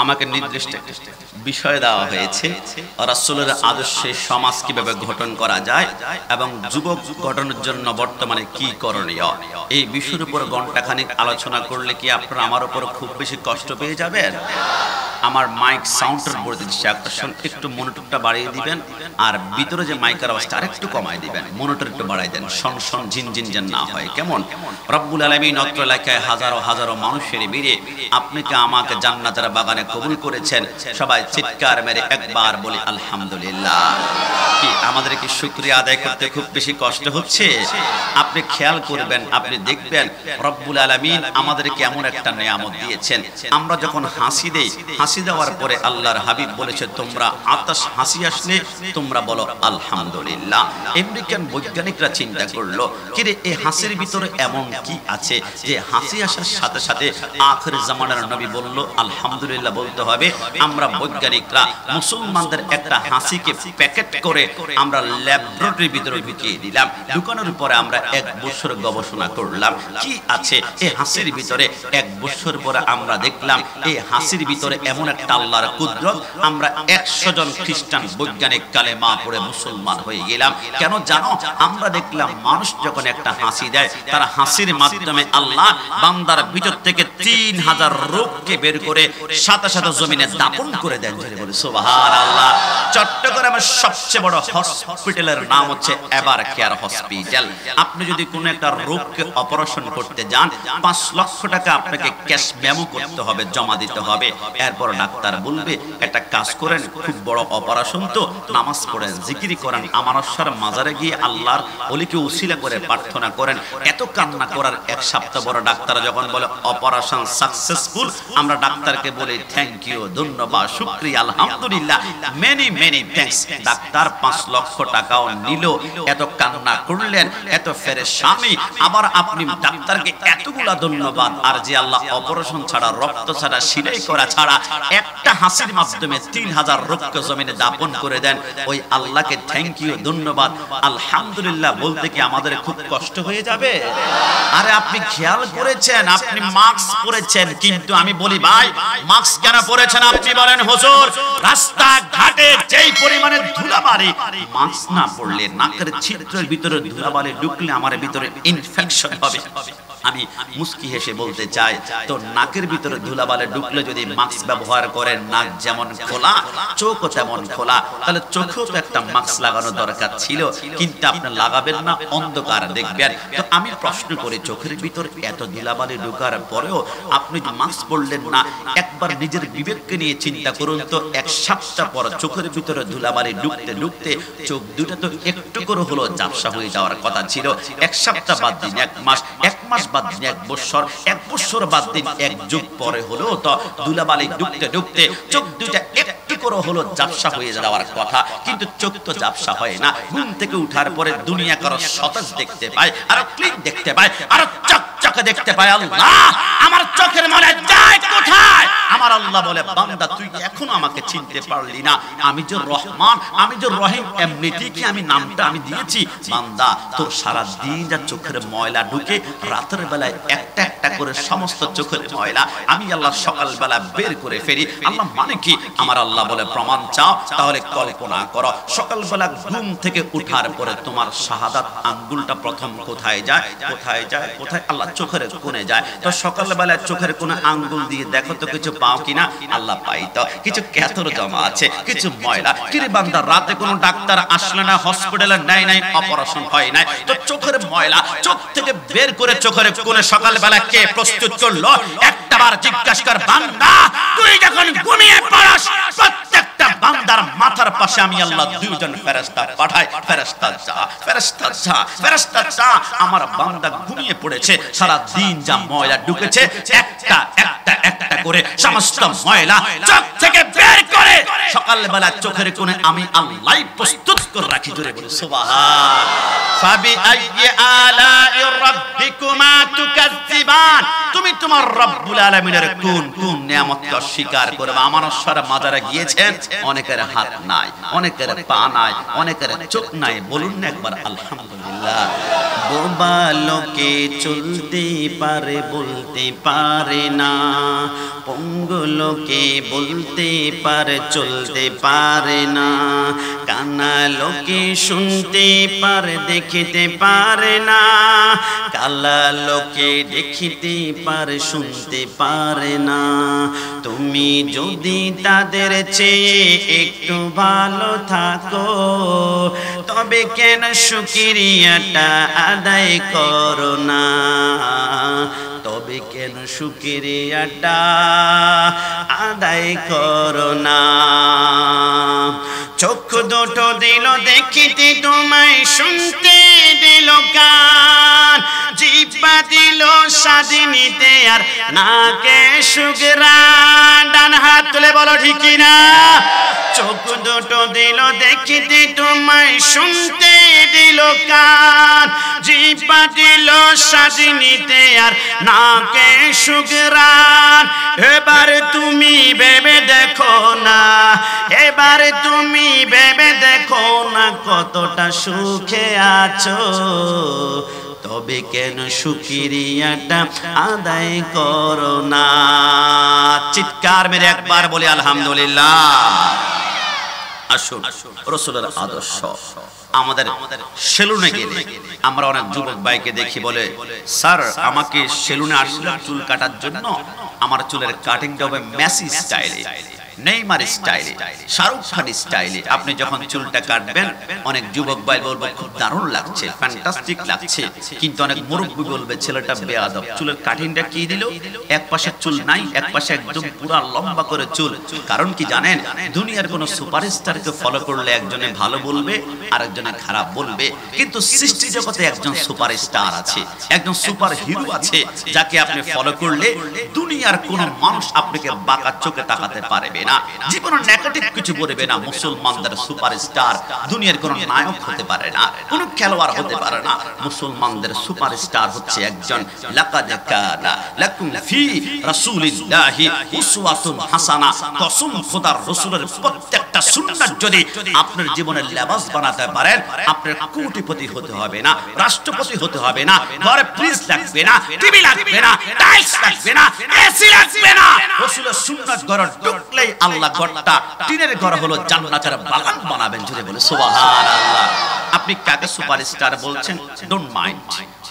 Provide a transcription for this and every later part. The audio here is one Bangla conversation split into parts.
আমাকে নির্দিষ্ট বিষয় দেওয়া হয়েছে রাসূলের আদর্শে সমাজ কিভাবে গঠন করা যায় এবং যুবক গঠনের জন্য বর্তমানে কি করণীয়। এই বিষয়ের উপর ঘণ্টাখানিক আলোচনা করলে কি আপনারা আমার উপর খুব বেশি কষ্ট পেয়ে যাবেন? আমার মাইক সাউন্ডের উপর দিচ্ছি, একটু মনিটরটা বাড়িয়ে দিবেন, আর ভিতরে যে মাইকের আওয়াজটা আরেকটু কমায় দিবেন, মনিটর একটু বাড়াই দেন, শন শন ঝিনঝিন যেন না হয়। কেমন? রব্বুল আলামিন অত্র এলাকায় হাজারো হাজারো মানুষের ভিড়ে আপনি কি আমাকে জান্নাতের বাগানে কবুল করেছেন। সবাই চিৎকার মেরে একবার বলি আলহামদুলিল্লাহ। কি আমাদের কি শুকরিয়া আদায় করতে খুব বেশি কষ্ট হচ্ছে? আপনি খেয়াল করবেন, আপনি দেখবেন রব্বুল আলামিন আমাদেরকে এমন একটা নিয়ামত দিয়েছেন। আমরা যখন হাসি দেই, হাসি দেওয়ার পরে আল্লাহর হাবিব বলেছে তোমরা হাসি আসলে তোমরা বলো আলহামদুলিল্লাহ। আমেরিকান বৈজ্ঞানিকরা চিন্তা করলো কিরে এই হাসির ভিতরে এমন কি আছে যে হাসি আসার সাথে সাথে আখির জামানার নবী বলল আলহামদুলিল্লাহ বলতে হবে। আমরা বৈজ্ঞানিকরা মুসলমানদের একটা হাসিকে প্যাকেট করে আমরা ল্যাবরেটরির ভিতরে ঢুকিয়ে দিলাম। ঢুকানোর পরে আমরা 1 বছর গবেষণা করলাম কি আছে এই হাসির ভিতরে। 1 বছর পরে আমরা দেখলাম এই হাসির ভিতরে এমন একটা আল্লাহর কুদরত। আমরা 100 জন খ্রিস্টান বৈজ্ঞানিক কালেমা পড়ে মুসলমান হয়ে গেলাম। কেন জানো? আমরা দেখলাম মানুষ যখন একটা হাসি দেয় তার হাসির মাধ্যমে আল্লাহ বান্দার ভিতর থেকে 3000 রোগকে বের করে সাথে সাথে জমিনে দাপন করে দেন। বলে সুবহানাল্লাহ। চট্টগ্রামের সবচেয়ে বড় হসপিটালের নাম হচ্ছে এভার কেয়ার হসপিটাল। আপনি যদি কোনো একটা রোগকে অপারেশন করতে যান 5 লক্ষ টাকা আপনাকে ক্যাশ মেমো করতে হবে, জমা দিতে হবে। এরপর ডাক্তার বলবে একটা কাজ করেন, খুব বড় অপারেশন তো নামাজ পড়েন, জিকির করেন, আমানস্যার মাজারে গিয়ে আল্লাহর ওলিকে উসিলা করে প্রার্থনা করেন। এত কান্না করার 1 সপ্তাহ বড় ডাক্তার যখন বলে অপারেশন সাকসেসফুল, আমরা ডাক্তারকে বলি থ্যাংক ইউ, ধন্যবাদ, শুকরিয়া, আলহামদুলিল্লাহ, মেনি মেনি থ্যাঙ্কস। ডাক্তার 5 লক্ষ টাকাও নিল, এত কান্না করলেন, এত পেরেশানি, আবার আপনি ডাক্তারকে এতগুলা ধন্যবাদ। আর যে আল্লাহ অপারেশন ছাড়া, রক্ত ছাড়া, সিলাই করা ছাড়া একটা হাসির মাধ্যমে 3000 রোগকে জমিনে দাপন করে দেন, ওই আল্লাহকে থ্যাংক ইউ, ধন্যবাদ, আলহামদুলিল্লাহ বলতে কি আমাদের খুব কষ্ট হয়ে যাবে? আরে আপনি খেয়াল করেছেন আপনি মাস্ক পরেছেন, কিন্তু আমি বলি ভাই মাস্ক কেন পরেছেন? আপনি বলেন হুজুর রাস্তা ঘাটে যেই পরিমাণে ধুলাবালি, মাস্ক না পরলে নাকের ছিদ্রের ভিতরে ধুলাবালি ঢুকলে আমার ভিতরে ইনফেকশন হবে। আমি মুস্কি হেসে বলতে চাই তো নাকের ভিতরে ধুলাবালি ঢুকলে যদি মাস্ক ব্যবহার করেন, নাক যেমন খোলা চোখও তেমন খোলা, তাহলে চোখেও তো একটা মাস্ক লাগানো দরকার ছিল, কিন্তু আপনি লাগাবেন না, অন্ধকার দেখবেন। তো আমি প্রশ্ন করি চোখের ভিতর এত ধুলাবালি ঢোকার পরেও আপনি মাস্ক পরলেন না। একবার নিজের বিবেককে নিয়ে চিন্তা করুন তো, 1 সপ্তাহ পর চোখের ভিতরে ধুলাবালি ঢুকতে ঢুকতে চোখ দুটো তো একটু করে হলো ঝাপসা হয়ে যাওয়ার কথা ছিল। 1 সপ্তাহ বাদ দিন 1 মাস, 1 মাস বাদ দিন 1 বছর, 1 বছর বাদ দিন 1 যুগ পরে হলো তো ধুলাবালি ঢুকতে ঢুকতে চোখ দুটো একটু করে হলো ঝাপসা হয়ে যাওয়ার কথা, কিন্তু চোখ তো ঝাপসা হয় না। ঘুম থেকে উঠার পরে দুনিয়া কারো সতেজ দেখতে পায়, আর ক্লিন দেখতে পায়, আর চকচকে দেখতে পায়। আল্লাহ আমার চোখের মনে যায় কোথায়? আমার আল্লাহ বলে বান্দা তুই এখনো আমাকে চিনতে পারলি না, আমি যে রহমান, আমি যে রহিম, এমনিতেই কি আমি নামটা আমি দিয়েছি? বান্দা তোর সারা দিন যা চোখের ময়লা ঢুকে, রাতের বেলায় একটা একটা করে সমস্ত চোখের ময়লা আমি আল্লাহ সকাল বেলা বের করে ফেলি। আল্লাহ মানে কি? আমার আল্লাহ বলে প্রমাণ চাও? তাহলে কল্পনা করো সকাল বেলা ঘুম থেকে উঠার পরে তোমার শাহাদাত আঙ্গুলটা প্রথম কোথায় যায়? কোথায় যায়? কোথায়? আল্লাহ চোখের কোণে যায়। তো সকাল বেলা চোখের কোণে আঙ্গুল দিয়ে দেখো তো কিছু পাও কিনা? আল্লাহ পাই তো, কিছু ক্যাথর জমা আছে, কিছু ময়লা। কিরে বান্দা রাতে কোনো ডাক্তার আসলে না, হসপিটালে নেয় নাই, অপারেশন হয় নাই, তো চোখের ময়লা চোখ থেকে বের করে চোখের কোণে সকাল বেলা কে প্রস্তুত করলো? একটাবার জিজ্ঞাসা কর বান্দা, তুই যখন ঘুমিয়ে পড়াস প্রত্যেকটা বান্দার মাথার পাশে আমি আল্লাহ 2 জন ফেরেশতা পাঠাই। ফেরেশতা যা, ফেরেশতা যা, ফেরেশতা যা, আমার বান্দা ঘুমিয়ে পড়েছে, সারা দিন যা ময়লা ঢুকেছে একটা একটা একটা করে সমস্ত ময়লা চোখ থেকে বের করে সকালবেলা চোখের কোণে আমি আল্লাহ প্রস্তুত করে রাখি। জোরে বলি সুবহান। ফাবিআইয়ি আলাই রাব্বিকুমা তুকাজ্জিবান, তুমি তোমার রব্বুল আলামিনের কোন কোন নিয়ামতকে অস্বীকার করবে? মানুষরা মাজারে গিয়েছেন, অনেকের হাত নাই, অনেকের পা নাই, অনেকের চোখ নাই, বলুন না একবার আলহামদুলিল্লাহ। বোবা লোকে চলতে পারে বলতে পারে না, পঙ্গু লোকে বলতে পারে চলতে পারে না, কানা লোকে শুনতে পারে দেখিতে পারে না, কালা লোকে দেখিতে পারে শুনতে পারে না। তুমি যদি তাদের চেয়ে একটু ভালো থাকো, তবে কেন শুকরিয়াটা আদায় করো না? তবে কেন শুকরিয়াটা আদায় করো না? চক্ষু দুটো দিল দেখিতে তোমায়, শুনতে দিল কান, জিহ্বা দিল স্বাদ নিতে আর নাকে সুঘ্রাণ। ডান হাত তুলে বলো ঠিক কিনা? চক্ষু দুটো দিল দেখিতে তোমায়, শুনতে দিল কান, জিহ্বা দিল স্বাদ নিতে আর নাকে সুঘ্রাণ। এবার তুমি ভেবে দেখো না, এবার তুমি ভেবে দেখো না কতটা সুখে আছো, তবে কেন শুকরিয়াটা আদায় করো না? চিৎকার মেরে একবার বলি আলহামদুলিল্লাহ। আসুন রাসূলের আদর্শ। আমাদের সেলুনে গেলে আমরা অনেক যুবক ভাইকে দেখি, বলে স্যার আমাকে সেলুনে আসলাম চুল কাটার জন্য, আমার চুলের কাটিংটা হবে মেসি স্টাইলে, নেইমার স্টাইলে, শাহরুখ খান স্টাইলে। আপনি যখন চুলটা কাটবেন অনেক যুবক ভাই বলবে খুব দারুণ লাগছে, ফ্যান্টাস্টিক লাগছে, কিন্তু অনেক মুরব্বি বলবে ছেলেটা বেয়াদব, চুলের কাটিংটা কি দিল, এক পাশে চুল নাই, এক পাশে একদম পুরা লম্বা করে চুল। কারণ কি জানেন? দুনিয়ার কোন সুপারস্টারকে ফলো করলে একজনে ভালো বলবে আর একজনে খারাপ বলবে, কিন্তু সৃষ্টি জগতে একজন সুপারস্টার আছে, একজন সুপার হিরো আছে, যাকে আপনি ফলো করলে দুনিয়ার কোন মানুষ আপনাকে বাঁকা চোখে তাকাতে পারবে না, জীবনে নেগেটিভ কিছু বলবে না। মুসলমানদের সুপারস্টার দুনিয়ার কোন নায়ক হতে পারে না, কোন খেলোয়াড় হতে পারে না। মুসলমানদের সুপারস্টার হচ্ছে একজন লাকাদ কানা লাকুম ফি রাসূলিল্লাহি উসওয়াতুন হাসানা। কসম খোদার রাসূলের প্রত্যেকটা সুন্নাত যদি আপনার জীবনের লেবাস বানাতে পারেন, আপনার কোটিপতি হতে হবে না, রাষ্ট্রপতি হতে হবে না, ঘরে ফ্রিজ লাগবে না, টিভি লাগবে না, টাইলস লাগবে না, এসি লাগবে না। রাসূলের সুন্নাত ঘরে ঢুকলেই আল্লাহ ঘরটা টিনের ঘর হলো জান্নাতের বাগান বানাবেন। জুড়ে বলে সুবহানাল্লাহ। আপনি কাকে সুপারস্টার বলছেন? Don't mind.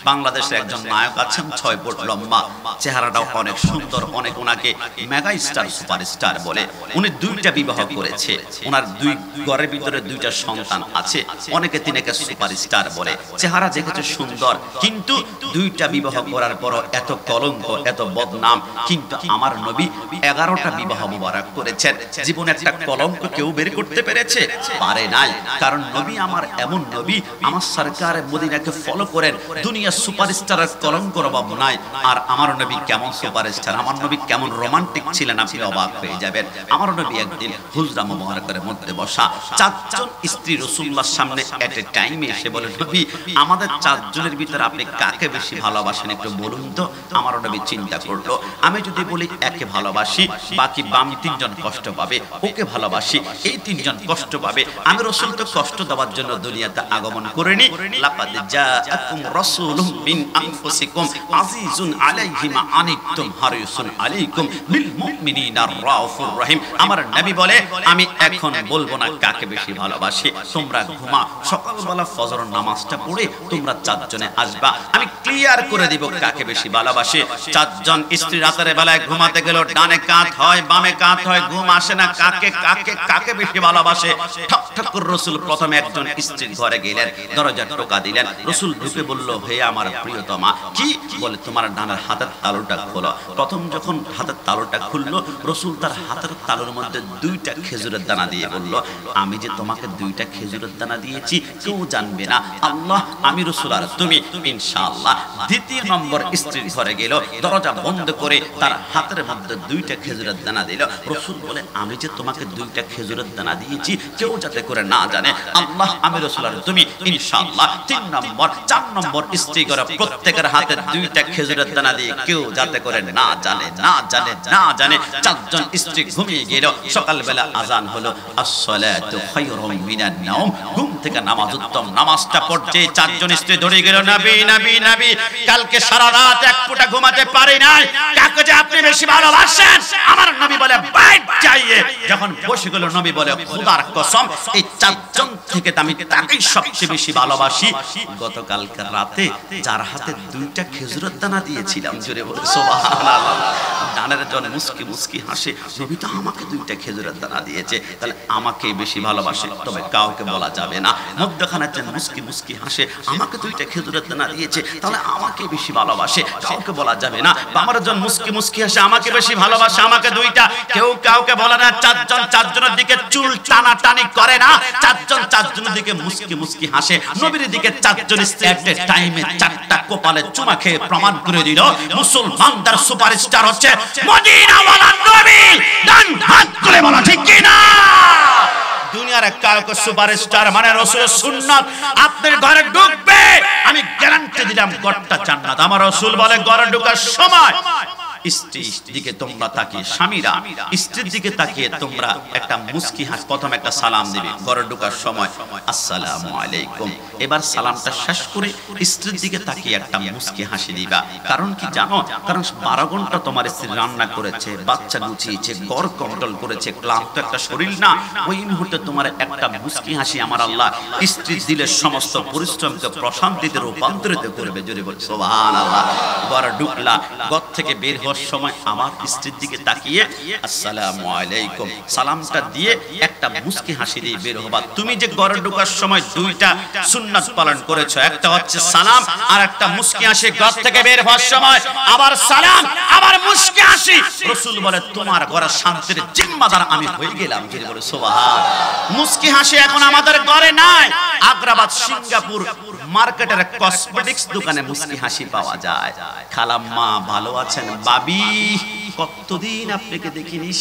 বাংলাদেশে একজন নায়ক আছেন 6 ফুট লম্বা, চেহারাটাও অনেক সুন্দর, অনেক ওনাকে মেগা স্টার সুপারস্টার বলে। উনি 2টা বিবাহ করেছে, ওনার 2 ঘরের ভিতরে 2টা সন্তান আছে, অনেকে তিনাকে সুপারস্টার বলে। চেহারা দেখেছে সুন্দর, কিন্তু 2টা বিবাহ করার পর এত কলঙ্ক, এত বদনাম। কিন্তু আমার নবী 11টা বিবাহ মোবারক করেছেন। জীবনে একটা কলঙ্ক কেউ বের করতে পেরেছে? পারে নাই। কারণ নবী আমার এমন নবী, আমার সরকার মদিনাকে ফলো করেন, দুনিয়া সুপারস্টারের কলঙ্কর অভাব নাই। আর আমার নবী কেমন সুপারস্টার, আমার নবী কেমন রোমান্টিক ছিলেন, আপনি অবাক হয়ে যাবেন। আমার নবী একদিন হুজরা মুবারকের মধ্যে বসা, 4 জন স্ত্রী রাসূলুল্লাহর সামনে এট এ টাইমে এসে বলে, নবী আমাদের 4 জনের ভিতরে আপনি কাকে বেশি ভালোবাসেন একটু বলুন তো। আমার নবী চিন্তা করলো, আমি যদি বলি একে ভালোবাসি, বাকি বাম 3 জন কষ্ট পাবে, ওকে ভালোবাসি, এই 3 জন কষ্ট পাবে। আমি রাসূল তো কষ্ট দেওয়ার জন্য দুনিয়াতে আগমন করিনি। লাকাদ জাআকুম রাসূলুম মিন আনফুসিকুম আজিজুন আলাইহি মা আনিতুম হারিসুন আলাইকুম বিল মুমিনিনা রাউফুর রহিম। আমার নবী বলে, আমি এখন বলবো না কাকে বেশি ভালোবাসি, তোমরা ঘুমা, সকালবেলা ফজর নামাজটা পড়ে তোমরা 4 জনে আসবা, আমি ক্লিয়ার করে দিব কাকে বেশি ভালোবাসি। 4 জন স্ত্রী রাতের বেলায় ঘুমাতে গেল, ডানে কাঁধ হয় বামে কাঁধ হয়, ঘুম আসে না, কাকে কাকে কাকে বেশি ভালোবাসে। ঠক ঠক করে রাসূল প্রথমে একজন স্ত্রীর ঘরে গেলেন, দরজা টোকা দিলেন। রাসূল ঢুকে বলল, হে আমার প্রিয়তমা। কি বলে? তোমার ডানের হাতের তালুটা খোলো। প্রথম যখন হাতের তালুটা খুললো, রাসূল তার হাতের তালুর মধ্যে 2টা খেজুরের দানা দিয়ে বলল, আমি যে তোমাকে 2টা খেজুরের দানা দিয়েছি কেউ জানবে না, আল্লাহ, আমি রাসূল আর তুমি, ইনশাআল্লাহ। দ্বিতীয় নম্বর স্ত্রীর ঘরে গেল, দরজা বন্ধ করে তার হাতের মধ্যে 2টা খেজুরের দানা দিল। রাসূল বলে, আমি যে তোমাকে 2টা খেজুরের দানা দিয়েছি কেউ যাতে করে না জানে, আল্লাহ, আমি রাসূল আর তুমি, ইনশাআল্লাহ। 3 নম্বর 4 নম্বর স্ত্রী ঘরে প্রত্যেকের হাতে 2টা খেজুরের দানা দিয়ে কেউ যাতে করে না জানে, না জানে, না জানে। 4 জন স্ত্রী ঘুমিয়ে গেল। সকালবেলা আজান হলো, আসসালাতু খায়রুম মিনান নাওম, ঘুম থেকে নামাজ উত্তম। নামাজটা পড়তে 4 জন স্ত্রী ধরে গেল, নবী নবী নবী, কালকে সারা রাত এক ফোঁটা ঘুমাতে পারি নাই, কাকে যে আপনি বেশি ভালোবাসেন? আমার নবী বলে, বাইট চাইয়ে। যখন বসে গেল, নবী বলে, খোদার কসম, এই 4 জন থেকে আমি তাকেই সবচেয়ে বেশি ভালোবাসি। গতকালকার রাতে যার হাতে 2টা খেজুরের দানা দিয়েছিলাম, জোরে বলে সুবহানাল্লাহ। ডানের জন মুস্কি মুস্কি হাসে, নবী তো আমাকে 2টা খেজুরের দানা দিয়েছে, তাহলে আমাকে বেশি ভালোবাসে, তবে কাউকে বলা যাবে না। মধ্যখানে জন মুস্কি মুস্কি হাসে, আমাকে 2টা খেজুরের দানা দিয়েছে, তাহলে আমাকে বেশি ভালোবাসে, কাউকে বলা যাবে না। বাবার জন মুস্কি মুস্কি হাসে, আমাকে বেশি ভালোবাসে, আমাকে 2টা, কেউ কাউকে বলে না। 4 জন 4 জনের দিকে চুল টানাটানি করে না, 4 জন 4 জনের দিকে মুস্কি মুস্কি হাসে। নবীর দিকে 4 জন স্ত্রী একটা টাইমে 4টা কপালে চুমা খেয়ে প্রমাণ করে দিল, মুসলমানদের সুপারস্টার হচ্ছে মদিনাওয়ালা নবী। ডান হাত তুলে বলা ঠিক কি না? দুনিয়ার কাউকে সুপারস্টার মানে রাসূলের সুন্নাত আপনার ঘরে ঢুকবে, আমি গ্যারান্টি দিলাম ঘরটা জান্নাত। আমার রাসূল বলে, ঘরে ঢোকার সময় স্ত্রীর দিকে তোমরা তাকিয়ে, স্বামীরা স্ত্রীর দিকে তাকিয়ে তোমরা একটা মুস্কি হাসি, প্রথম একটা সালাম দিবে ঘরে ঢোকার সময়, আসসালামু আলাইকুম। এবার সালামটা শেষ করে স্ত্রীর দিকে তাকিয়ে একটা মুস্কি হাসি দিবা। কারণ কি জানো? কারণ 12 ঘন্টা তোমার স্ত্রী রান্না করেছে, বাচ্চা গুছিয়েছে, ঘর কন্ট্রোল করেছে, ক্লান্ত একটা শরীর না, ওই মুহূর্তে তোমার একটা মুস্কি হাসি আমার আল্লাহ স্ত্রীর দিলের সমস্ত পরিশ্রমকে প্রশান্তিতে রূপান্তরিত করবে। জোরে বল সুবহানাল্লাহ। ঘরে ঢুকলা, ঘর থেকে বের সময় আমার স্ত্রীর দিকে তাকিয়ে আসসালামু আলাইকুম সালামটা দিয়ে একটা মুস্কি হাসি দিয়ে বের হবা। তুমি যে ঘরে ঢোকার সময় 2টা সুন্নাত পালন করেছো, একটা হচ্ছে সালাম আর একটা মুস্কি হাসি। ঘর থেকে বের হওয়ার সময় আবার সালাম আবার মুস্কি হাসি। রাসূল বলে, তোমার ঘরে শান্তির জিম্মাদার আমি হয়ে গেলাম। যিনি বলে সুবহান। মুস্কি হাসি এখন আমাদের ঘরে নাই। আগ্রাবাদ, সিঙ্গাপুর মার্কেটের কসমেটিক্স দোকানে মুস্কি হাসি পাওয়া যায়। খালাম্মা ভালো আছেন? বাবি কতদিন আপনাকে দেখিনি,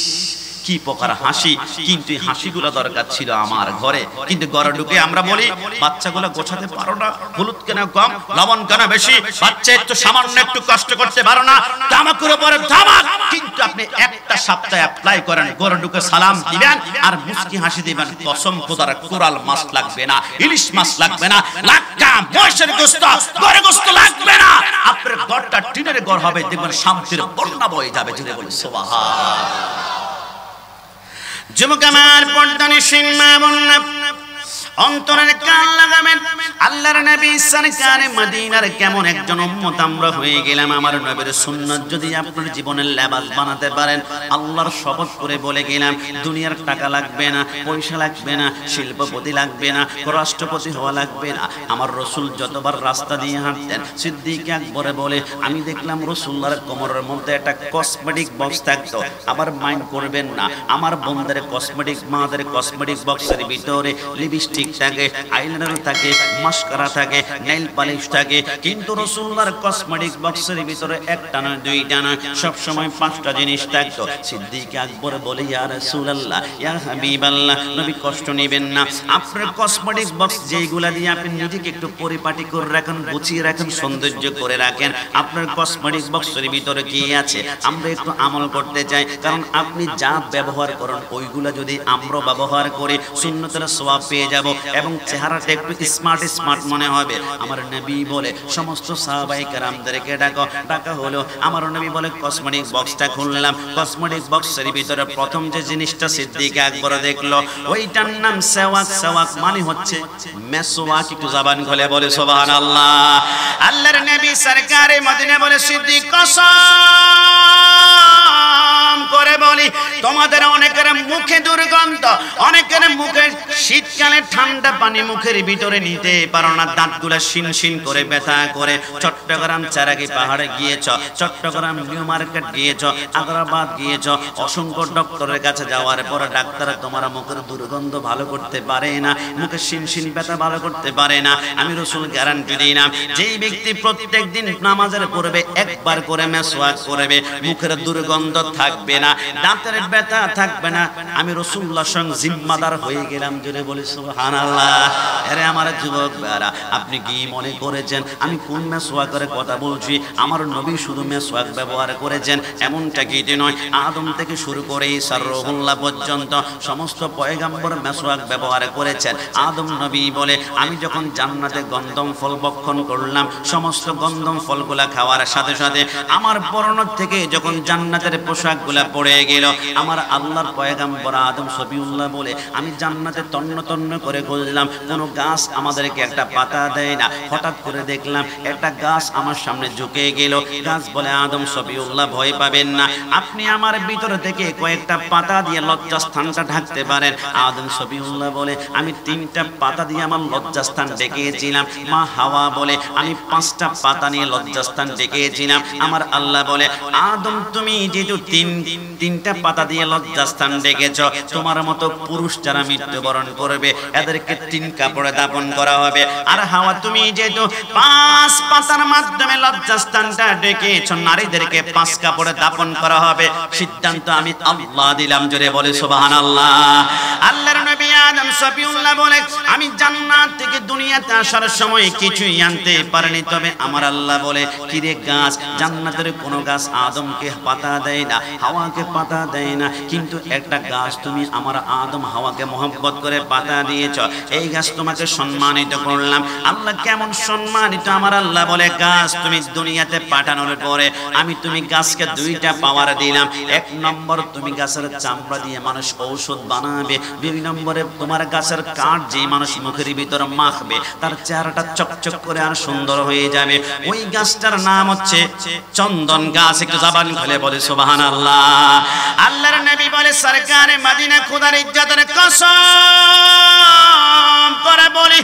কি প্রকার হাসি। কিন্তু এই হাসিগুলো দরকার ছিল আমার ঘরে। কিন্তু ঘরে ঢুকে আমরা বলি, বাচ্চাগুলো গোছাতে পারো না, হলুদ কেন কম, লবণ কেন বেশি, বাচ্চা একটু সামান্য একটু কষ্ট করতে পারো না, তামাকের উপরে তামাক। কিন্তু আপনি একটা সপ্তাহ অ্যাপ্লাই করেন, ঘরে ঢুকে সালাম দিবেন আর মুস্কি হাসি দিবেন, কসম খোদার কোরাল মাছ লাগবে না, ইলিশ মাছ লাগবে না, লাক্কা মহিষের গোশত, গরু গোশত লাগবে না। আপনার ঘরটা টিনের ঘর হবে, দেখবেন শান্তির বন্যা বয়ে যাবে। জুড়ে বলি সুবহান। যুবক আমার, পর্দানিশীল মা বোনেরা, অন্তরের কান লাগাবেন। আল্লাহর নবী সরকারে মদিনার কেমন একজন উম্মত আমরা হয়ে গেলাম। আমার নবীর সুন্নাত যদি আপনার জীবনের লেবাস বানাতে পারেন, আল্লাহর শপথ করে বলে গেলাম, দুনিয়ার টাকা লাগবে না, পয়সা লাগবে না, শিল্পপতি লাগবে না, রাষ্ট্রপতি হওয়া লাগবে না। আমার রাসূল যতবার রাস্তা দিয়ে হাঁটতেন, সিদ্দিক আকবর বলে, আমি দেখলাম রাসূলুল্লাহর কোমরের মধ্যে একটা কসমেটিক বক্স থাকতো। আবার মাইন্ড করবেন না, আমার বোনদের কসমেটিক, মাদের কসমেটিক বক্সের ভিতরে লিপস্টিক থাকে, আইলাইনার থাকে, মাস্কারা থাকে, নেইল পালিশ থাকে। কিন্তু রাসূলুল্লাহর কসমেটিক বক্সের ভিতরে একটা না, 2টা না, সব সময় 5টা জিনিস থাকতো। সিদ্দিক আকবর বলে, ইয়া রাসূলুল্লাহ, ইয়া হাবিবাল্লাহ, নবী কষ্ট নেবেন না, আপনার কসমেটিক বক্স যেগুলা দিয়ে আপনি নিজেকে একটু পরিপাটি করে রাখেন, গুছিয়ে রাখেন, সৌন্দর্য করে রাখেন, আপনার কসমেটিক বক্সের ভিতরে কি আছে আমরা একটু আমল করতে চাই। কারণ আপনি যা ব্যবহার করেন ওইগুলা যদি আমরা ব্যবহার করে সুন্নতের সওয়াব পেয়ে যাব এবং চেহারাটা একটু স্মার্ট স্মার্ট মনে হবে। আমার নবী বলে, সমস্ত সাহাবায়ে কেরামদেরকে ডাকা হলো। আমার নবী বলে, কসমেটিক বক্সটা খুললাম। কসমেটিক বক্সের ভিতরে প্রথম যে জিনিসটা সিদ্দিক আকবর দেখলো, ওইটার নাম সেওয়াক। সেওয়াক মানে হচ্ছে মেসওয়াক। একটু জবান খুলে বলে সুবহানাল্লাহ। আল্লাহর নবী সরকারে মদিনা বলে, সিদ্দিক কসম কসম করে বলি, তোমাদের অনেকের মুখে দুর্গন্ধ, অনেকের মুখে শীতকালে ঠান্ডা পানি মুখের ভিতরে নিতে পারো না, দাঁতগুলো শিনশিন করে ব্যথা করে। চট্টগ্রাম চারাগি পাহাড়ে গিয়েছ, চট্টগ্রাম নিউ মার্কেট গিয়েছ, আগ্রাবাদ গিয়েছ, অসংখ্য ডক্টরের কাছে যাওয়ার পরে ডাক্তার তোমার মুখের দুর্গন্ধ ভালো করতে পারে না, মুখে শিনশিন ব্যথা ভালো করতে পারে না। আমি রাসূল গ্যারান্টি দিই না, যেই ব্যক্তি প্রত্যেক দিন নামাজের পূর্বে একবার করে মেসওয়াক করবে, মুখের দুর্গন্ধ থাকবে না, দাঁতের ব্যথা থাকবে না, আমি রাসূলুল্লাহর সঙ্গে জিম্মাদার হয়ে গেলাম। জোরে বলি সুবহানাল্লাহ। আরে আমার যুবক ভাইরা, আপনি কি মনে করেছেন আমি কোন মেসওয়াকের কথা বলছি? আমার নবী শুধু মেসওয়াক ব্যবহার করেছেন এমনটা কি নয়। আদম থেকে শুরু করে ঈসা রূহুল্লাহ পর্যন্ত সমস্ত পয়গম্বর মেসওয়াক ব্যবহার করেছেন। আদম নবী বলে, আমি যখন জান্নাতে গন্ধম ফল ভক্ষণ করলাম, সমস্ত গন্ধম ফলগুলা খাওয়ার সাথে সাথে আমার পরন থেকে যখন জান্নাতের পোশাকগুলা পড়ে গেল, আমার আল্লাহর পয়গম্বর আদম সফিউল্লাহ বলে, আমি জান্নাতে তন্ন তন্ন করে খুঁজলাম, কোনো গাছ আমাদেরকে একটা পাতা দেয় না। হঠাৎ করে দেখলাম একটা গাছ আমার সামনে ঝুঁকে গেল। গাছ বলে, আদম সফিউল্লাহ ভয় পাবেন না, আপনি আমার ভিতর থেকে কয়েকটা পাতা দিয়ে লজ্জাস্থানটা ঢাকতে পারেন। আদম সফিউল্লাহ বলে, আমি 3টা পাতা দিয়ে আমার লজ্জাস্থান ডেকেছিলাম। মা হাওয়া বলে, আমি 5টা পাতা নিয়ে লজ্জাস্থান ডেকেছিলাম। আমার আল্লাহ বলে, আদম তুমি যেহেতু 3টা পাতা দিয়ে লজ্জাস্থান ডেকেছ, তোমার মতো পুরুষ যারা মৃত্যুবরণ করবে এদেরকে 3 কাপড়ে দাফন করা হবে। আর হাওয়া তুমি যেহেতু 5 পাতার মাধ্যমে লজ্জাস্থানটা ডেকেছ, নারীদেরকে 5 কাপড়ে দাফন করা হবে। সিদ্ধান্ত আমি আল্লাহ দিলাম। জোরে বলে সুবহানাল্লাহ। আল্লাহর নবী আদম সফিউল্লাহ বলে, আমি জান্নাত থেকে দুনিয়াতে আসার সময় কিছুই আনতে পারিনি, তবে আমার আল্লাহ বলে, কিরে গাছ, জান্নাতের কোনো গাছ আদমকে পাতা দেয় না, হাওয়াকে পাতা দেয় না, কিন্তু একটা গাছ তুমি আমার আদম হাওয়াকে মহব্বত করে পাতা দিয়েছ, এই গাছ তোমাকে সম্মানিত করলাম। আল্লাহ কেমন সম্মানিত? আমার আল্লাহ বলে, গাছ তুমি দুনিয়াতে পাঠানোর পরে আমি তুমি গাছকে 2টা পাওয়ার দিলাম। 1 নম্বর, তুমি গাছের চামড়া দিয়ে মানুষ ঔষধ বানাবে। 2 নম্বরে, তোমার গাছের কাঠ যে মানুষ মুখের ভিতর মাখবে তার চেহারাটা চকচক করে আর সুন্দর হয়ে যাবে। ওই গাছটার নাম হচ্ছে চন্দন গাছ। একটু জবান খুলে বলে সুবহানাল্লাহ। আল্লাহর নবী বলে, সরকারে মদিনা খোদার ইজ্জতের কসম করে বলি,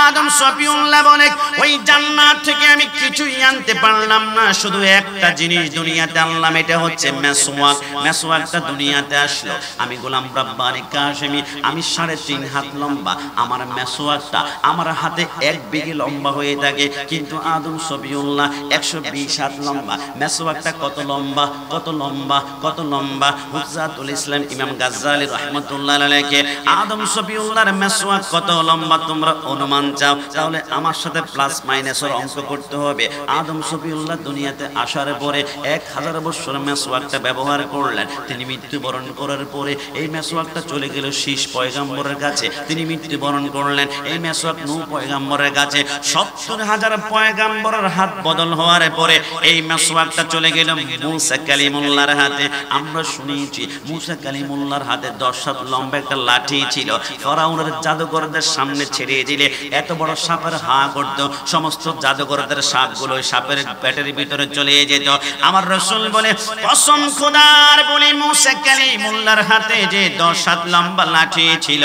আদম সফিউল্লাহ বলে, ওই জান্নাত থেকে আমি কিছুই আনতে পারলাম না, শুধু একটা জিনিস দুনিয়াতে আনলাম, এটা হচ্ছে মেসওয়াক। মেসওয়াকটা দুনিয়াতে আসলো। আমি গোলাম রাব্বানী কাশেমি, আমি 3.5 হাত লম্বা, আমার মেসওয়াকটা আমার হাতে 1 বিঘি লম্বা হয়ে থাকে, কিন্তু আদম সফিউল্লাহ 120 হাত লম্বা। মেসওয়াকটা কত লম্বা, কত লম্বা, কত লম্বা! হুজ্জাতুল ইসলাম ইমাম গাজ্জালী রাহমাতুল্লাহ আলাইহি আদম সফিউল্লাহর মেসওয়াক কত লম্বা তোমরা অনুমান চাও, তাহলে আমার সাথে প্লাস মাইনাসের অঙ্ক করতে হবে। আদম সফিউল্লাহ দুনিয়াতে আসার পরে 1000 বছর মেসওয়াকটা ব্যবহার করলেন। তিনি মৃত্যুবরণ করার পরে এই মেসওয়াকটা চলে গেল শীষ পয়গম্বরের কাছে, তিনি মৃত্যুবরণ করলেন। এই মেসওয়াক নূহ পয়গম্বরের কাছে। 70,000 পয়গম্বরের হাত বদল হওয়ার পরে এই মেসওয়াকটা চলে গেল মূসা কালিমুল্লাহর হাতে। আমরা শুনেছি মূসা কালিমুল্লাহর হাতে 10 হাত লম্বা একটা লাঠি ছিল। ফেরাউনের জাদুকরদের সামনে ছেড়ে দিলে এত বড় সাপের হা করত, সমস্ত জাদুকরদের সাপগুলো সাপের পেটের ভিতরে চলে যেত। আমার রাসূল বলে, কসম খোদার বলি, মূসা কালিমুল্লাহর হাতে যে 10 হাত লম্বা লাঠি ছিল,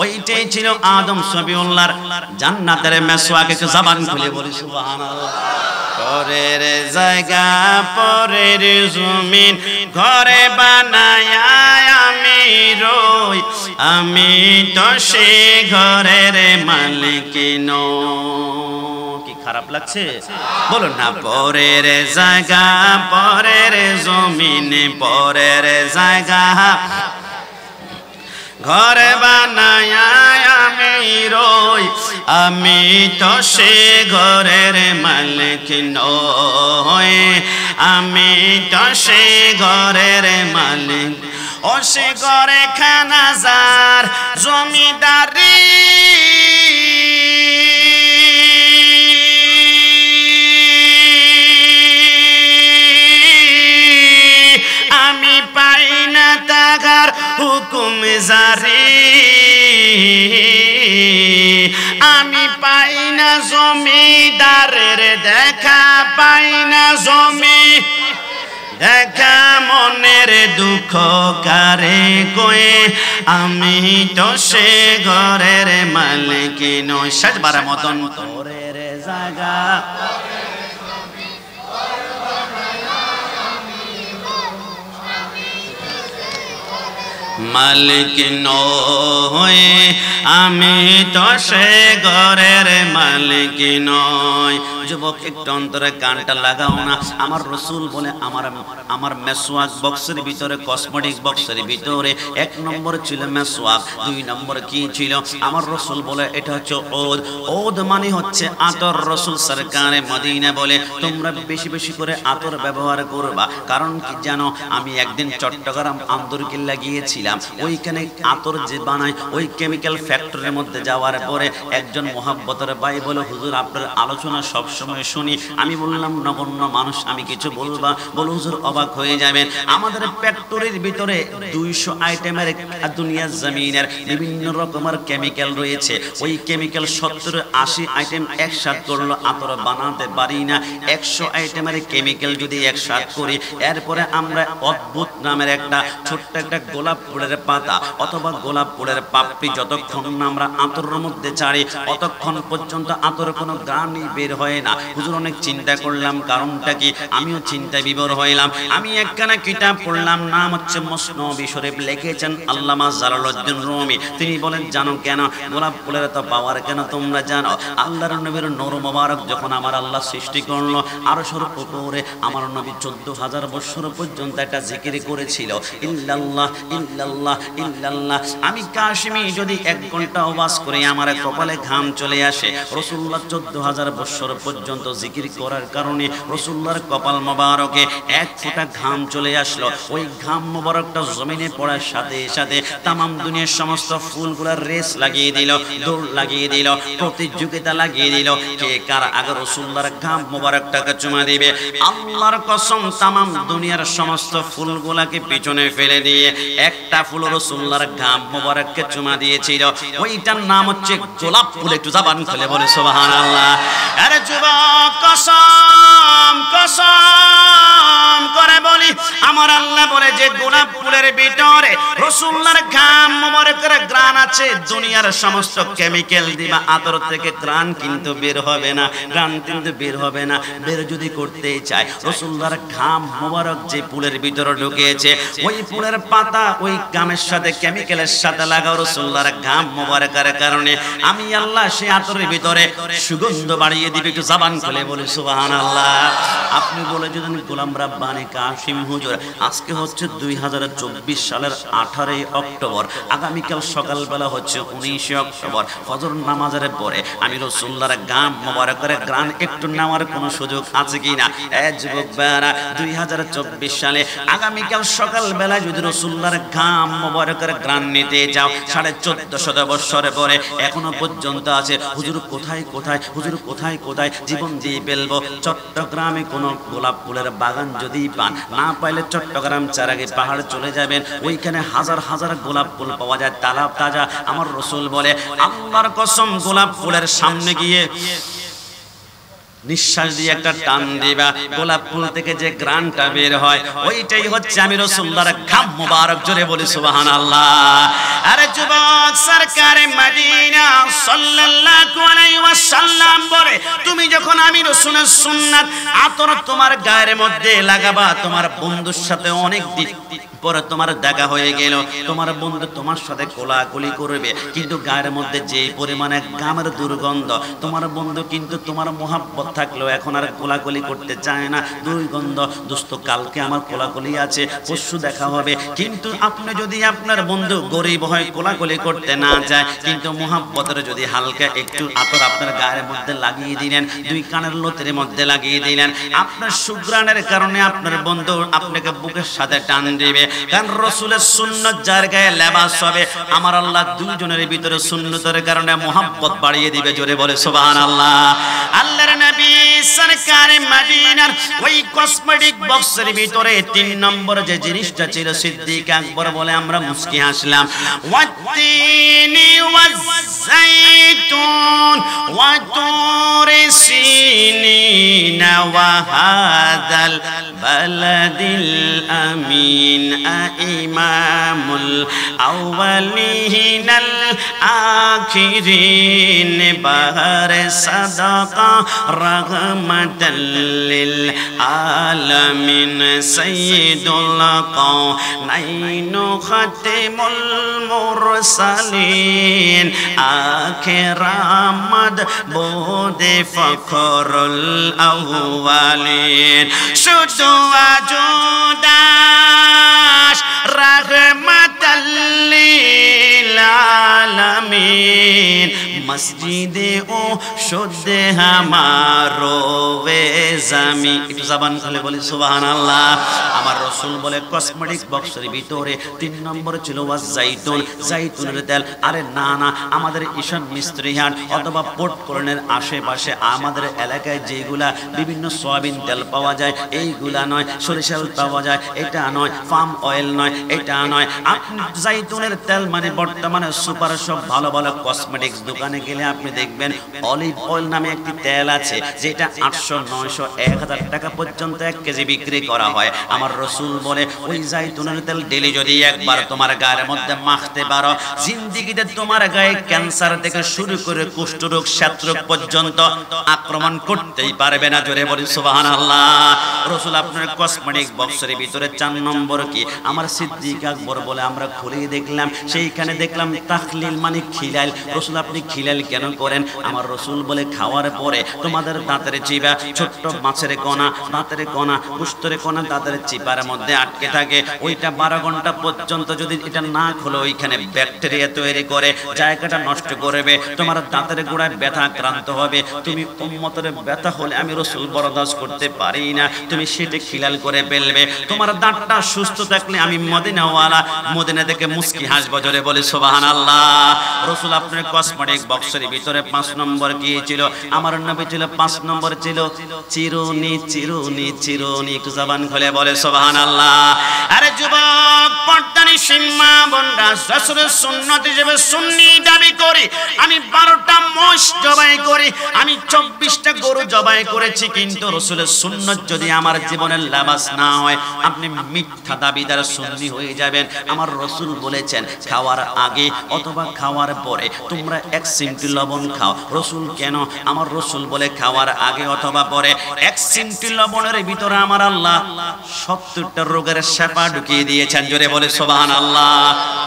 ওইটাই ছিল আদম সফিউল্লাহর জান্নাতের মেসওয়াক। একটু জবান খুলে বলি সুবহানাল্লাহ। পরের জায়গা পরের জমিন ঘরে বানায় আমি রই, আমি তো সে ঘরের মালিক নই। কি খারাপ লাগছে? বলুন না, পরের জায়গা পরের জমিন পরের জায়গা ঘরে বানায় আমি রই, আমি তো সে ঘরের মালিক নই, আমি তো সে ঘরের মালিক। ও সে ঘরে খানাজার জমিদারি, আমি পাই না তাগার হুকুম জারি, আমি পাই না জমিদারের দেখা, পাই না জমি একা মনের দুঃখ কারে কয়ে, আমি তো সে ঘরের মালিক নই। শেষবার মতন ঘরের জায়গা মালিক নয়, আমি তো সে ঘরের মালিক নয়। যুবক একটু অন্তরে গানটা লাগাও না। আমার রসুল বলে আমার মেসওয়াক বক্সের ভিতরে, কসমেটিক বক্সের ভিতরে 1 নম্বর ছিল মেসওয়াক, 2 নম্বর কি ছিল? আমার রসুল বলে এটা হচ্ছে ওদ। ওদ মানে হচ্ছে আতর। রসুল সরকারে মদিনা বলে তোমরা বেশি বেশি করে আতর ব্যবহার করবা। কারণ কি জানো, আমি একদিন চট্টগ্রাম আন্দরকিল্লা গিয়েছিলাম। ওইখানে আতর যে বানায় ওই কেমিক্যাল ফ্যাক্টরির মধ্যে যাওয়ার পরে একজন মুহাব্বতের ভাই বলে, হুজুর আপনার আলোচনা সব সময় শুনি। আমি বললাম নগণ্য মানুষ, আমি কিছু বলবা? বলে হুজুর অবাক হয়ে যাবেন, আমাদের ফ্যাক্টরির ভিতরে 200 আইটেমের দুনিয়া জমিনের বিভিন্ন রকমের কেমিক্যাল রয়েছে। ওই কেমিক্যাল 70-80 আইটেম একসাথে করলো আতর বানাতে পারি না। 100 আইটেমের কেমিক্যাল যদি একসাথে করি, এরপরে আমরা অদ্ভুত নামের একটা ছোট্ট একটা গোলাপ ফুলের পাতা অথবা গোলাপ ফুলের পাপড়ি যতক্ষণ না আমরা আতরের মধ্যে ছাড়ি, অতক্ষণ পর্যন্ত আতরের কোনো গানই বের হয় না। হুজুর অনেক চিন্তা করলাম, কারণটা কি? আমিও চিন্তায় বিভোর হইলাম। আমি একখানা কিতাব পড়লাম, নাম হচ্ছে মসনবী শরীফ, লিখেছেন আল্লামা জালালউদ্দিন রুমি। তিনি বলেন, জানো কেন গোলাপ ফুলের এত পাওয়ার কেন তোমরা জানো? আল্লাহর নবীর নূর মোবারক যখন আমার আল্লাহ সৃষ্টি করলো, আরশের উপরে আমার নবী 14,000 বছর পর্যন্ত একটা জিকির করেছিল, ইল্লাল্লাহ ইল্লাল্লাহ ইল্লাল্লাহ। আমি কাশিমি যদি 1 ঘন্টা ওয়াজ করে আমার কপালে ঘাম চলে আসে। রাসূলুল্লাহ 14,000 বছর পর্যন্ত জিকির করার কারণে রাসূলুল্লাহর কপাল মোবারকে 1 ফোঁটা ঘাম চলে আসলো। ওই ঘাম মোবারকটা জমিনে পড়ার সাথে সাথে তামাম দুনিয়ার সমস্ত ফুলগুলা রেস লাগিয়ে দিল, দৌড় লাগিয়ে দিল, প্রতিযোগিতা লাগিয়ে দিল, কে কার আগে রাসূলুল্লাহর ঘাম মোবারকটাকে চুমা দিবে। আল্লাহর কসম, তামাম দুনিয়ার সমস্ত ফুলগুলাকে পিছনে ফেলে দিয়ে একটা ফুল রাসূলুল্লাহর ঘাম মোবারককে চুমা দিয়েছিল। ওইটার নাম হচ্ছে গোলাপ ফুল। একটু জবান খুলে বলে সুবহানাল্লাহ। আরে যুবক, কসম কসম করে বলি, আমার আল্লাহ বলে যে গোলাপ ফুলের ভিতরে রাসূলুল্লাহর ঘাম মোবারকের ঘ্রাণ আছে। দুনিয়ার সমস্ত কেমিক্যাল দিবা আতর থেকে ঘ্রাণ কিন্তু বের হবে না, ঘ্রাণ কিন্তু বের হবে না। বের যদি করতে চায়, রাসূলুল্লাহর ঘাম মোবারক যে ফুলের ভিতরে ঢুকেছে, ওই ফুলের পাতা ওই ঘামের সাথে কেমিক্যালের সাথে লাগাও রাসূলুল্লাহর ঘাম মোবারকের কারণে আমি আল্লাহ সেই আতরের ভিতরে সুগন্ধ বাড়িয়ে দিবে। একটু জবান খুলে বলে সুবহানাল্লাহ। আপনি বলে যদি গোলাম রাব্বানী কাশিম হুজুর, আজকে হচ্ছে 2024 সালের 18 অক্টোবর, আগামীকাল সকালবেলা হচ্ছে 19 অক্টোবর, ফজর নামাজের পরে আমি রাসূলুল্লাহর ঘাম মোবারকের ঘ্রাণ একটু নেওয়ার কোনো সুযোগ আছে কিনা? যুবক ভাইরা, 2024 সালে আগামীকাল সকালবেলা যদি রাসূলুল্লাহর ঘাম মোবারকের ঘ্রাণ নিতে যাও, 1450 বছর পরে এখনো পর্যন্ত আছে। হুজুর কোথায় কোথায়, হুজুর কোথায় কোথায় জীবন দিয়ে ফেলবো। চট্টগ্রামে কোনো গোলাপ ফুলের বাগান যদি পান, না পাইলে চট্টগ্রাম চারাগে পাহাড় চলে যাবেন, ওইখানে হাজার হাজার গোলাপ ফুল পাওয়া যায়, তালাব তাজা। আমার রাসূল বলে, আল্লাহর কসম, গোলাপ ফুলের সামনে গিয়ে নিঃশ্বাস দিয়ে একটা টান দিবা, গোলাপ ফুল থেকে যে ঘ্রাণটা বের হয় ওইটাই হচ্ছে আমি রাসূলুল্লাহর ঘাম মোবারক। জোরে বলি সুবহানাল্লাহ। আরে যুবক, সরকারে মদিনা সাল্লাল্লাহু আলাইহি ওয়াসাল্লাম বলে, তুমি যখন আমি রাসূলের সুন্নাত আতর তোমার গায়ের মধ্যে লাগাবা, তোমার বন্ধুর সাথে অনেক দিন পরে তোমার দেখা হয়ে গেল, তোমার বন্ধু তোমার সাথে কোলাকুলি করবে, কিন্তু গায়ের মধ্যে যে পরিমাণে ঘামের দুর্গন্ধ, তোমার বন্ধু কিন্তু তোমার মোহাব্বত থাকলেও এখন আর কোলাকুলি করতে চায় না, দুর্গন্ধ। দোস্ত, কালকে আমার কোলাকুলি আছে, পরশু দেখা হবে, কিন্তু আপনি যদি আপনার বন্ধু গরিব হয়, কোলাকুলি করতে না যায়, কিন্তু মোহাব্বতের যদি হালকা একটু আতর আপনার গায়ের মধ্যে লাগিয়ে দিলেন, 2 কানের লতির মধ্যে লাগিয়ে দিলেন, আপনার সুঘ্রাণের কারণে আপনার বন্ধু আপনাকে বুকের সাথে টান দিবে। কারণ রাসূলের সুন্নাত যার গায়ে লেবাস হবে, আমার আল্লাহ দুইজনের ভিতরে সুন্নতের কারণে মোহাব্বত বাড়িয়ে দিবে। জোরে বলে সুবহানাল্লাহ। আল্লাহর নবী সরকারে মদিনার ওই কসমেটিক বক্সের ভিতরে 3 নম্বর যে জিনিসটা ছিল, সিদ্দিক আকবর বলে আমরা মুস্কি হাসলাম, ওয়াতিনি ওয়াজাইতুন ওয়া তুরি সিনিন الأولين وهذا البلد الأمين إمام الأولين الآخرين بحر صدقة رحمة للعالمين سيد القونين ختم المرسلين آخر مدبود فخر الأولين শুধু আজুদাস রাহমাতাল লিল আলামিন মসজিদে ও শুদ্ধে হামারো বে জামি একটু জবান খুলে বলি সুবহানাল্লাহ। আমার রাসূল বলে কসমেটিক বক্সের ভিতরে 3 নম্বর ছিল ওয়াজ জাইতুন, জাইতুনের তেল। আরে না না, আমাদের ঈশান মিস্ত্রিহাট অথবা পোর্ট কর্নের আশেপাশে আমাদের এলাকায় যেগুলা বিভিন্ন সয়াবিন তেল পাওয়া যায় এইগুলা নয়, সরিষার পাওয়া যায় এটা নয়, পাম অয়েল নয় এটা নয়। আপনি জাইতুনের তেল মানে বর্তমানে সুপার সব ভালো ভালো কসমেটিক্স দোকানে গেলে আপনি দেখবেন অলিভ অয়েল নামে একটি তেল আছে যেটা 800, 900, 1000 টাকা পর্যন্ত 1 কেজি বিক্রি করা হয়। আমার রাসূল বলে ওই জাইতুনের তেল ডেলি যদি একবার তোমার গায়ের মধ্যে মাখতে পারো, জিন্দেগিতে তোমার গায়ে ক্যান্সার থেকে শুরু করে কুষ্ঠরোগ, শ্বেতরোগ পর্যন্ত আক্রমণ করতেই পারবে না। জোরে বলি সুবহানাল্লাহ। রাসূল আপনার কসমেটিক বক্সের ভিতরে 4 নম্বর কি? আমার সিদ্দিক আকবর বলে আমরা খুলে দেখলাম, সেইখানে দেখলাম তাখলিল মানে খিলাল। রাসূল আপনি খিলাল কেন করেন? আমার রাসূল বলে খাওয়ার পরে তোমাদের দাঁতের চিবা, ছোট্ট মাছের কণা, দাঁতের কণা, গোশতের কণা দাঁতের চিপার মধ্যে আটকে থাকে, ওইটা 12 ঘন্টা পর্যন্ত যদি এটা না খোলো ওইখানে ব্যাকটেরিয়া তৈরি করে জায়গাটা নষ্ট করবে, তোমার দাঁতের গোড়ায় ব্যথা আক্রান্ত হবে। তুমি উম্মতের ব্যথা হলে আমি রাসূল বরদাস্ত করতে পারি না, তুমি সেটা খিলাল করে ফেলবে। তোমার দাঁতটা সুস্থ থাকলে আমি মদিনাওয়ালা, মদিনা থেকে মুস্কি হাসব। জোরে বলে সুবহানাল্লাহ। রাসূল আপনার কসমেটিক বক্সের ভিতরে 5 নম্বর কি ছিল? আমার নবী ছিল 5 নম্বর ছিল চিরুনি, চিরুনি, চিরুনি। একটু জবান খুলে বলে সুবহানাল্লাহ। আরে যুবক পর্দানি সিম্মা বন্ধা, রাসূলের সুন্নাত হিসেবে সুন্নি দাবি করি, আমি 12টা মোষ জবাই করি, আমি 24টা গরু জবাই করেছি, কিন্তু রাসূলের সুন্নাত যদি আমার জীবনের লাবাস না হয় আপনি মিথ্যা দাবিদার সুন্নি হয়ে যাবেন। আমার রাসূল বলেছেন খাওয়ার আগে অথবা খাওয়ার পরে তোমরা 1 চিমটি লবণ খাও। রাসূল কেন? আমার রাসূল বলে খাওয়ার আগে অথবা পরে 1 চিমটি লবণের ভিতরে আমার আল্লাহ 70টা রোগের শিফা ঢুকিয়ে দিয়েছেন। জোরে বলে সুবহানাল্লাহ।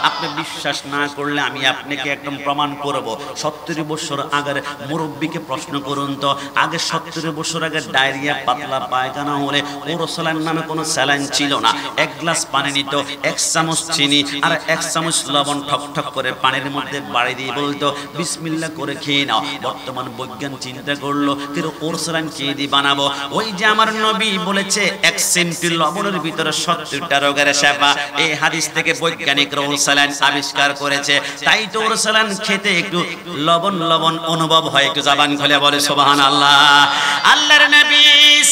আপনি বিশ্বাস না করলে আমি আপনাকে একদম প্রমাণ করব। 70 বছর আগের মুরব্বিকে প্রশ্ন করুন তো, আগে 70 বছর আগে ডায়রিয়া, পাতলা পায়খানা হলে ওরসলাইন নামে কোনো স্যালাইন ছিল না। 1 গ্লাস পানি নিত, 1 চামচ চিনি আর 1 চামচ লবণ ঠক ঠক করে পানির মধ্যে বাড়ি দিয়ে বলতো বিসমিল্লাহ করে খেয়ে নাও। বর্তমান বৈজ্ঞান চিন্তা করলো কিন্তু ওরসলাইন কি দিয়ে বানাবো? ওই যে আমার নবী বলেছে 1 চিমটি লবণের ভিতরে 70টা রোগের শিফা। এই হাদিস থেকে বৈজ্ঞানিক ওরসলাইন আবিষ্কার করেছে, তাই তো ওরসলাইন খেতে একটু লবণ লবণ অনুভব হয়। একটু জবান খুলে বলে সুবহানাল্লাহ। আল্লাহর নবী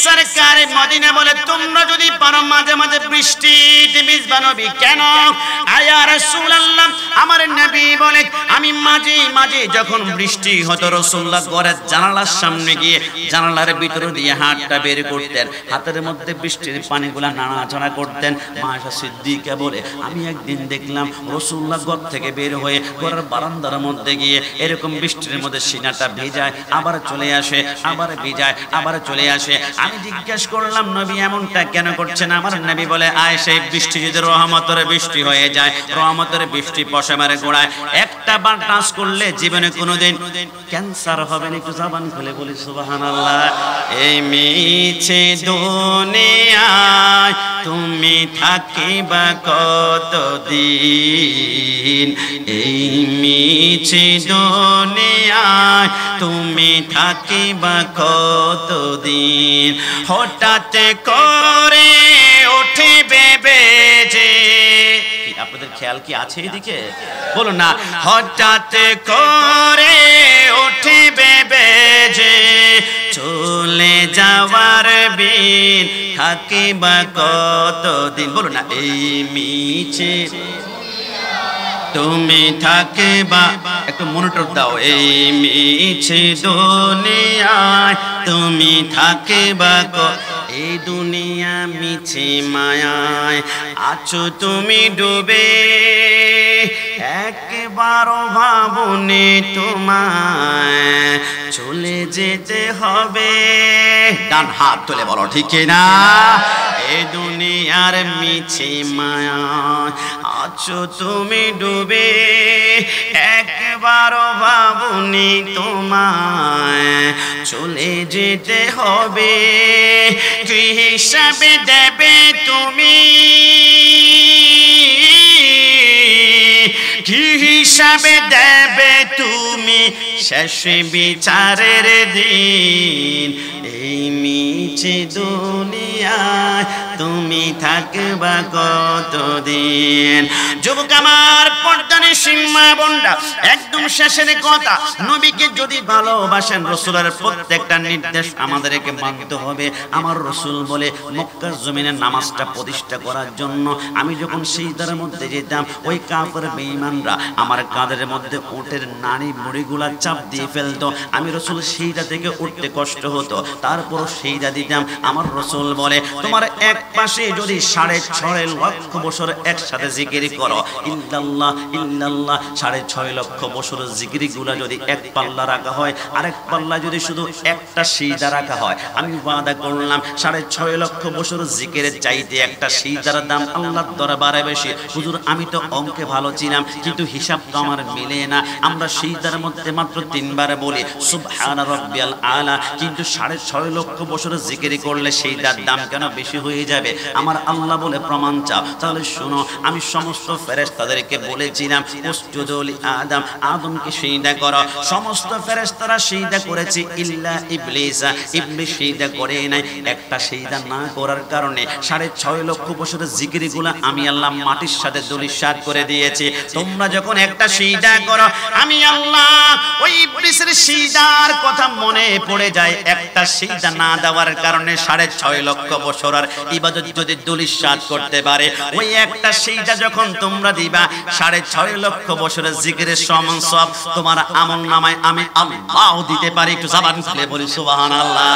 সরকার মদিনা বলে তোমরা যদি পারো মাঝে মাঝে বৃষ্টি ভিজবা। নবী কেন? আয়া রাসূলুল্লাহ, আমার নবী বলে আমি মাঝে মাঝে যখন বৃষ্টি হতো রাসূলুল্লাহ ঘরের জানালার সামনে গিয়ে জানালার ভিতর দিয়ে হাতটা বের করতেন, হাতের মধ্যে বৃষ্টির পানিগুলা নাড়াচাড়া করতেন। মা আয়েশা সিদ্দিকা বলে আমি একদিন দেখলাম রাসূলুল্লাহ ঘর থেকে বের হয়ে ঘরের বারান্দার মধ্যে গিয়ে এরকম বৃষ্টির মধ্যে সিনাটা ভিজায়, আবার চলে আসে, আবার ভিজায়, আবার চলে আসে। আমি জিজ্ঞেস করলাম নবী এমনটা কেন করছেন? আমার নবী বলে আয়েশা এই বৃষ্টি যদি রহমতের বৃষ্টি হয়ে যায়, রহমতের বৃষ্টি পশমের গোড়ায় একটা বার টাচ করলে জীবনে কোনোদিন ক্যান্সার হবে না। একটু জবান খুলে বলি সুবহানাল্লাহ। এই মিছে দুনিয়ায় তুমি থাকিবা কতদিন, এই মিছে দুনিয়ায় তুমি থাকিবা কতদিন, হঠাৎ করে উঠিবে বেজে। আপনাদের খেয়াল কি আছে এদিকে? বলুন না, হঠাৎ করে উঠিবে বেজে, চলে যাওয়ার বিন থাকিবা কতদিন। বলুন না, এই মিছে তুমি থাকিবা একটু মনিটর দাও। এই মিছে দুনিয়ায় তুমি থাকিবা এই দুনিয়া মিছে মায়ায় আছো তুমি ডুবে একবারও ভাবনি তোমায় চলে যেতে হবে। ডান হাত তুলে বলো ঠিক না? এই দুনিয়ার মিছে মায়ায় আছো তুমি ডুবে একবারও ভাবনি তোমায় চলে যেতে হবে। কি হিসাবে দেবে তুমি, কি হিসাবে দেবে তুমি শেষ বিচারের দিন। এই মিছে দুনিয়ায় তুমি থাকবা কতদিন। যুবক আমার, পর্দানে সিংমা বন্ডা, একদম শেষের কথা, নবীকে যদি ভালোবাসেন রাসূলের প্রত্যেকটা নির্দেশ আমাদেরকে মানতে হবে। আমার রাসূল বলে মক্কার জমিনে নামাজটা প্রতিষ্ঠা করার জন্য আমি যখন সিজদার মধ্যে যেতাম, ওই কাফের বেঈমানরা আমার কাঁধের মধ্যে উটের নাড়ি মুড়িগুলা চাপ দিয়ে ফেলতো। আমি রাসূল সিজদা থেকে উঠতে কষ্ট হতো, তারপরও সিজদা দিতাম। আমার রাসূল বলে তোমার এক পাশে যদি 6.5 লক্ষ বছর একসাথে জিকির করো, ইল্লাল্লাহ ইল্লাল্লাহ, 6.5 লক্ষ বছর জিকিরগুলা যদি এক পাল্লা রাখা হয়, আরেক পাল্লা যদি শুধু একটা সিজদা রাখা হয়, আমি ওয়াদা করলাম 6.5 লক্ষ বছর জিকিরের চাইতে একটা সিজদার দাম আল্লাহর দরবারে বেশি। হুজুর আমি তো অঙ্কে ভালো ছিলাম, কিন্তু হিসাব তো আমার মিলে না। আমরা সিজদার মধ্যে মাত্র 3 বার বলি সুবহানা রাব্বিয়াল আলা, কিন্তু 6.5 লক্ষ বছর জিকির করলে সিজদার দাম কেন বেশি হয়ে যাবে? আমার আল্লাহ বলে প্রমাণ চাও? তাহলে শোনো, আমি সমস্ত ফেরেশতাদেরকে বলেছিলাম উসজুদু লি আদম, আদমকে সিজদা করো। সমস্ত ফেরেশতারা সিজদা করেছে ইল্লা ইবলিস, ইবলিস সিজদা করে নাই। একটা সিজদা না করার কারণে 6.5 লক্ষ বছরের জিকিরগুলো আমি আল্লাহ মাটির সাথে ধূলিসাৎ করে দিয়েছি। তোমরা যখন একটা সিজদা করো, আমি আল্লাহ ওই ইবলিসের সিজদার কথা মনে পড়ে যায়। একটা সিজদা না দেওয়ার কারণে 6.5 লক্ষ বছর আর ইবাদত যদি ধূলিসাৎ করতে পারে, ওই একটা সিজদা যখন তোমরা দিবা, 6.5 লক্ষ বছরের জিকিরের সমান সব তোমার আমলনামায় আমি আল্লাহ দিতে পারি। একটু জবান খুলে বলি সুবহানাল্লাহ।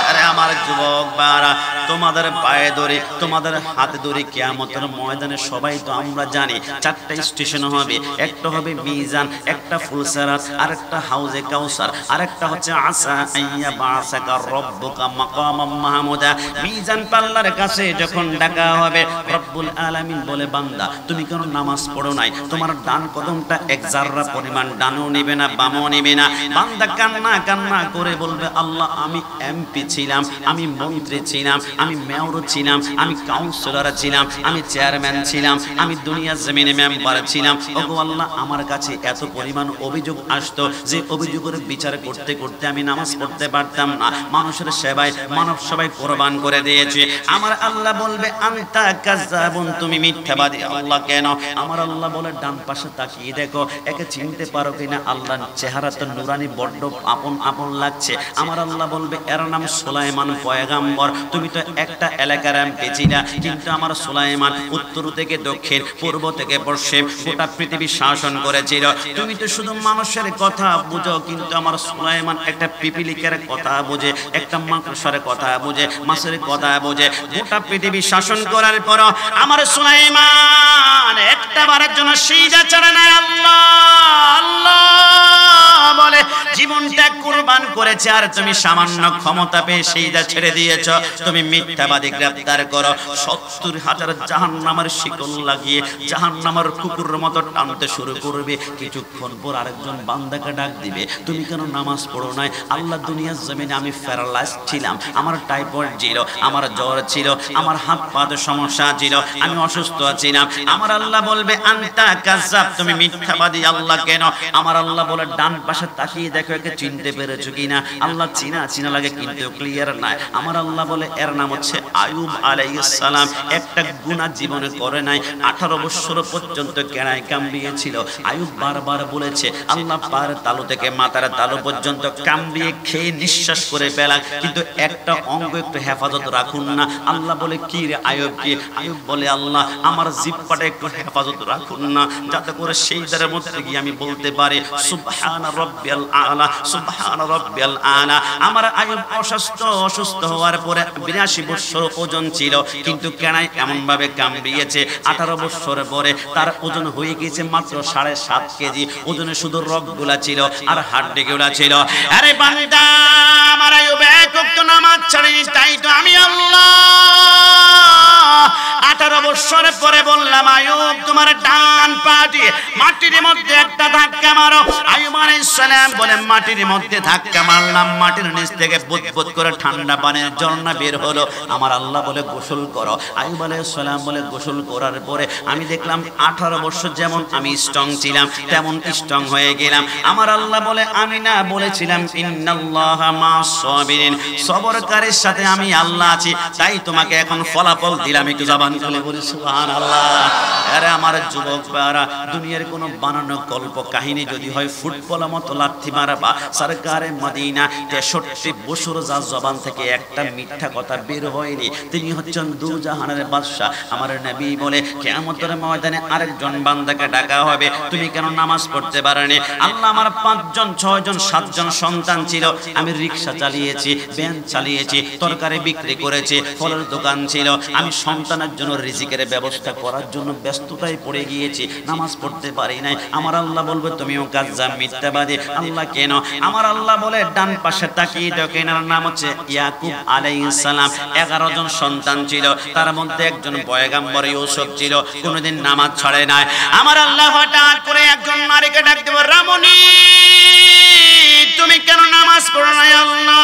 আরে আমার যুবক বারা, তোমাদের পায়ে ধরে, তোমাদের হাতে ধরে কিয়ামতের ময়দানে সবাই তো আমরা জানি 4টা স্টেশন হবে। একটা হবে মিজান, একটা ফুলসিরাত, আরেকটা হাউজে কাউসার, আরেকটা হচ্ছে আসা আইয়া বাসাকা রব্বুকা মাকামাম মাহমুদা। মিজান পাল্লার কাছে যখন ডাকা হবে, রব্বুল আলামিন বলে বান্দা তুমি কেন নামাজ পড়ো নাই? তোমার ডান কদমটা এক জাররা পরিমাণ ডানও নেবে না, বামও নেবে না। বান্দা কান্না কান্না করে বলবে আল্লাহ আমি এমপি ছিলাম, আমি মন্ত্রী ছিলাম, আমি মেয়র ছিলাম, আমি কাউন্সিলর ছিলাম, আমি চেয়ারম্যান ছিলাম, আমি দুনিয়া জমিনে মেম্বার ছিলাম। ওগো আল্লাহ আমার কাছে এত পরিমাণ অভিযোগ আসতো যে অভিযোগের বিচার করতে করতে আমি নামাজ পড়তে পারতাম না। মানুষের সেবায় মানব সেবায় কোরবান করে দিয়েছি। আমার আল্লাহ বলবে আনতা কাযাবুন, তুমি মিথ্যাবাদী। আল্লাহ কেন? আমার আল্লাহ বলে ডান পাশে তাকিয়ে দেখো, একে চিনতে পারো কিনা? আল্লাহর চেহারা তো নুরানি, বড্ড আপন আপন লাগছে। আমার আল্লাহ বলবে এর নাম সুলাইমান পয়গাম্বর, তুমি তো একটা এলাকার এমপি ছিলা, কিন্তু আমার সুলাইমান উত্তর থেকে দক্ষিণ, পূর্ব থেকে পশ্চিম গোটা পৃথিবী শাসন করেছিল। তুমি তো শুধু মানুষের কথা বুঝো, কিন্তু আমার সুলাইমান একটা পিপিলিকের কথা বুঝে, একটা মাকড়সার কথা বুঝে, মাছের কথা বুঝে। গোটা পৃথিবী শাসন করার পর আমার সুলাইমান একটা বারের জন্য সিজদা ছাড়ে না। আল্লাহ আল্লাহ বলে জীবনটা কুরবান করেছে, আর তুমি সামান্য ক্ষমতা পেয়ে সিজদা ছেড়ে দিয়েছ। তুমি মিথ্যাবাদী, গ্রেফতার করো। 70,000 জাহান্নামের শিকল লাগিয়ে জাহান্নামের কুকুরের মতো টানতে শুরু করবে। কিছুক্ষণ পর আরেকজন বান্দাকে ডাক দিবে, তুমি কেন নামাজ পড়ো নাই? আল্লাহ দুনিয়ার জমিনে আমি প্যারালাইজ ছিলাম, আমার টাইফয়েড ছিল, আমার জ্বর ছিল, আমার হাত পাতে সমস্যা ছিল, আমি অসুস্থ ছিলাম। আমার আল্লাহ বলবে আনতা কাযাব, তুমি মিথ্যাবাদী। আল্লাহ কেন? আমার আল্লাহ বলে ডান পাশে তাকিয়ে দেখ, দেখো একে চিনতে পেরেছো কিনা। আল্লাহ চিনা চিনা লাগে কিন্তু ক্লিয়ার নাই। আমার আল্লাহ বলে এর নাম হচ্ছে আইয়ুব আলাইহিস সালাম। একটা গুনাহ জীবনে করে নাই, 18 বছর পর্যন্ত কেনায় কামড়িয়েছিল। আইয়ুব বারবার বলেছে আল্লাহ পার তালু থেকে মাথার তালু পর্যন্ত কামড়িয়ে খেয়ে নিঃশ্বাস করে ফেলা, কিন্তু একটা অঙ্গ একটু হেফাজত রাখুন না। আল্লাহ বলে কি রে আইয়ুব কি? আইয়ুব বলে আল্লাহ আমার জিহ্বাটা একটু হেফাজত রাখুন না, যাতে করে সেই দ্বারের মধ্যে গিয়ে আমি বলতে পারি সুবহানা রাব্বিয়াল আলা, সুবহানা রাব্বিয়াল আলা। আমার আইয়ুব অসুস্থ হওয়ার পরে 82 বছর ওজন ছিল, কিন্তু কেনায় এমন ভাবে কামড়িয়েছে 18 বছর পরে তার ওজন হয়ে গেছে মাত্র 7.5 কেজি। ওজনে শুধু রগগুলা ছিল আর হাড়গুলা ছিল। আরে বান্দা আমার আইয়ুব এক ওয়াক্ত নামাজ ছাড়েনি, তাই তো আমি আল্লাহ 18 বছর পরে বললাম আইয়ুব তোমার ডান পাটি মাটির মধ্যে একটা ধাক্কা মারো। আইয়ুব আলাইহিস সালাম বলে মাটির মধ্যে ধাক্কা মারলাম, মাটির নিচ থেকে বুদবুদ করে ঠান্ডা পানির ঝর্ণা বের হলো। আমার আল্লাহ বলে গোসল করো। আইয়ুব আলাইহিস সালাম বলে গোসল করার পরে আমি দেখলাম 18 বছর যেমন আমি স্ট্রং ছিলাম তেমন স্ট্রং হয়ে গেলাম। আমার আল্লাহ বলে আমি না বলেছিলাম ইন্নাল্লাহা মা'আস সাবিরিন, সবরকারীর সাথে আমি আল্লাহ আছি, তাই তোমাকে এখন ফলাফল দিলাম। একটু জবান খুলে বলি সুবহানাল্লাহ। আরে আমার যুবক ভাইরা, দুনিয়ার কোন বানানো গল্প কাহিনী যদি হয় ফুটবলের মতো লাথি মারবা। সরকারে মদিনা 63 বছর যা জবান থেকে একটা মিথ্যা কথা বের হয়নি। তিনি হচ্ছেন দুজাহানের বাদশা। আমার নবী বলে কিয়ামতের ময়দানে আরেকজন বান্দাকে ডাকা হবে, তুমি কেন নামাজ পড়তে পারোনি? আল্লাহ আমার 5 জন 6 জন 7 জন সন্তান ছিল, আমি রিকশা চালিয়েছি, ভ্যান চালিয়েছি, তরকারি বিক্রি করেছি, ফলের দোকান ছিল, আমি সন্তানের জন্য রিজিকের ব্যবস্থা করার জন্য ব্যস্ততায় পড়ে গিয়েছি, নামাজ পড়তে পারি নাই। আমার আল্লাহ বলবে তুমিও কাজ্জাব মিথ্যাবাদী। আল্লাহ কেন? আমার আল্লাহ বলে ডান পাশে তাকিয়ে দেখো, এনার নাম হচ্ছে ইয়াকুব আলাইহিস সালাম। 11 জন সন্তান ছিল, তার মধ্যে একজন পয়গম্বর ইউসুফ ছিল, কোনোদিন নামাজ ছাড়ে নাই। আমার আল্লাহ হঠাৎ করে একজন নারীকে ডাক দেব, রামণী তুমি কেন নামাজ পড়ো না? আল্লাহ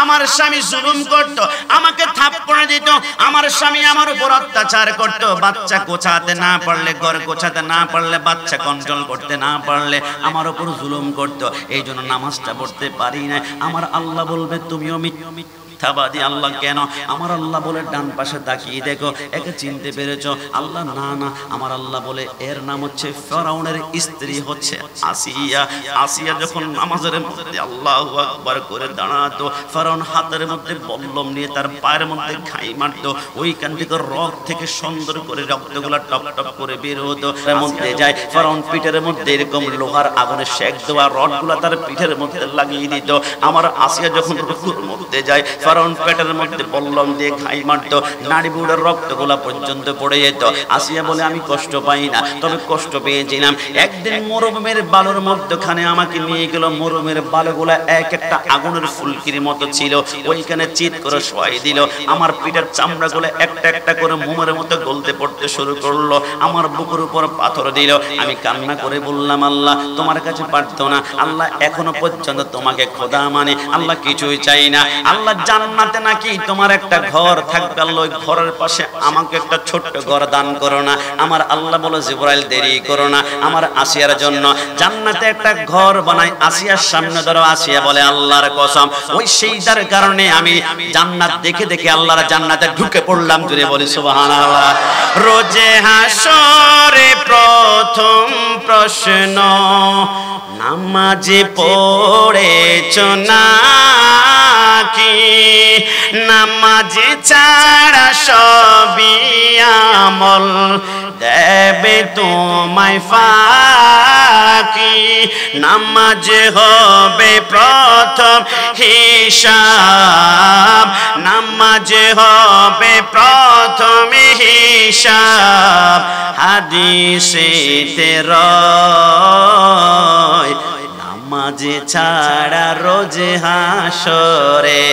আমার স্বামী জুলুম করত, আমাকে থাপ্পড় দিত, আমার স্বামী আমার উপর অত্যাচার করত, বাচ্চা গোছাতে না পারলে, ঘর গোছাতে না পারলে, বাচ্চা কন্ট্রোল করতে না পারলে আমার উপর জুলুম করত, এই জন্য নামাজটা পড়তে পারি না। আমার আল্লাহ বলবে তুমিও মিথ্যাবাদী। আল্লাহ কেন? আমার আল্লাহ বলে ডান পাশে তাকিয়ে দেখো, একে চিনতে পেরেছো? আল্লাহ না না। আমার আল্লাহ বলে এর নাম হচ্ছে ফেরাউনের স্ত্রী হচ্ছে আসিয়া। আসিয়া যখন নামাজের মধ্যে আল্লাহু আকবার করে দাঁড়াতো, ফেরাউন হাতের মধ্যে বল্লম নিয়ে তার পায়ের মধ্যে ঘাই মারতো, ওইখান থেকে রগ থেকে সুন্দর করে রক্তগুলা টপ টপ করে বের হতো, এর মধ্যে যায়। ফেরাউন পিঠের মধ্যে এরকম লোহার আগুনে শেক দেওয়া রডগুলা তার পিঠের মধ্যে লাগিয়ে দিত। আমার আসিয়া যখন রুকুর মধ্যে যায়, ফেরাউন পেটের মধ্যে বল্লম দিয়ে ঘাই মারতো, নাড়ি বুড়ের রক্তগুলা পর্যন্ত পড়ে যেত। আসিয়া বলে আমি কষ্ট পাই না, তবে কষ্ট পেয়েছিলাম একদিন মরুভূমির বালুর মধ্যখানে আমাকে নিয়ে গেল। মরুভূমির বালুগুলা এক একটা আগুনের ফুলকির মতো ছিল, ওইখানে চিৎ করে শোয়াই দিল। আমার পিঠের চামড়াগুলো একটা একটা করে মোমের মতো গলতে পড়তে শুরু করলো, আমার বুকের উপর পাথর দিল। আমি কান্না করে বললাম আল্লাহ তোমার কাছে পারতো না? আল্লাহ এখনো পর্যন্ত তোমাকে খোদা মানে, আল্লাহ কিছুই চাই না। আল্লাহ জান্নাতে নাকি তোমার একটা ঘর থাকবে, আল্লাহ ওই ঘরের পাশে আমাকে একটা ছোট্ট ঘর দান করো না। আমার আল্লাহ বলে জিবরাইল দেরি করো না, আমার আসিয়ার জন্য জান্নাতে একটা ঘর বানাই আসিয়ার সামনে ধরো। আসিয়া বলে আল্লাহর কসম, ওই সেইটার কারণে আমি জান্নাত দেখে দেখে আল্লাহর জান্নাতে ঢুকে পড়লাম। জুড়ে বলি সুবহানাল্লাহ। রোজে হাসরে প্রথম প্রশ্ন, নামাজে পড়েছো নাকি? নামাজে ছাড়া সবই আমল দেবে তোমায় ফাঁকি। নামাজ হবে প্রথম হিসাব, নামাজ হবে প্রথম হিসাব, হাদিসেতে রয় নামাজে ছাড়া রোজ হাসরে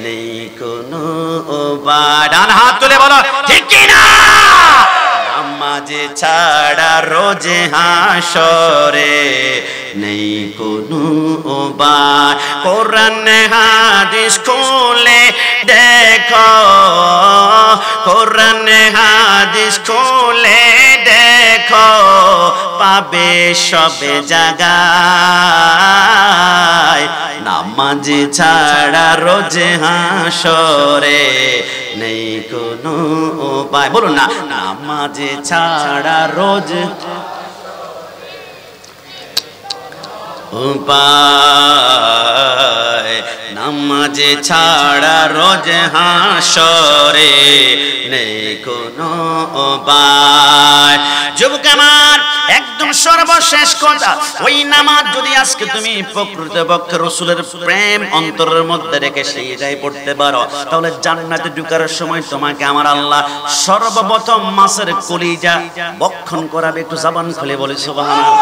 নেই কোনো উপায়। ডান হাত তুলে বলো ঠিক কি না? নামাজে ছাড়া রোজ হাসরে নেই কোনো উপায়। কোরআন হাদিস খুলে দেখো, কোরআন হাদিস খুলে দেখো, পাবে সবে জায়গায় নামাজ ছাড়া রোজ হাসরে নেই কোনো উপায়। বলুন না, নামাজ ছাড়া রোজ উপায়, নামাজ ছাড়া রোজ হাসরে নেই কোনো উপায়। যুবক আমার, একদম সর্বশেষ কথা, ওই নামাজ যদি আজকে তুমি প্রকৃতপক্ষে রাসূলের প্রেম অন্তরের মধ্যে রেখে সেই যায় পড়তে পারো, তাহলে জান্নাতে ঢোকার সময় তোমাকে আমার আল্লাহ সর্বপ্রথম মাছের কলিজা বক্ষণ করাবে। একটু জবান খুলে বলি সুবহানাল্লাহ।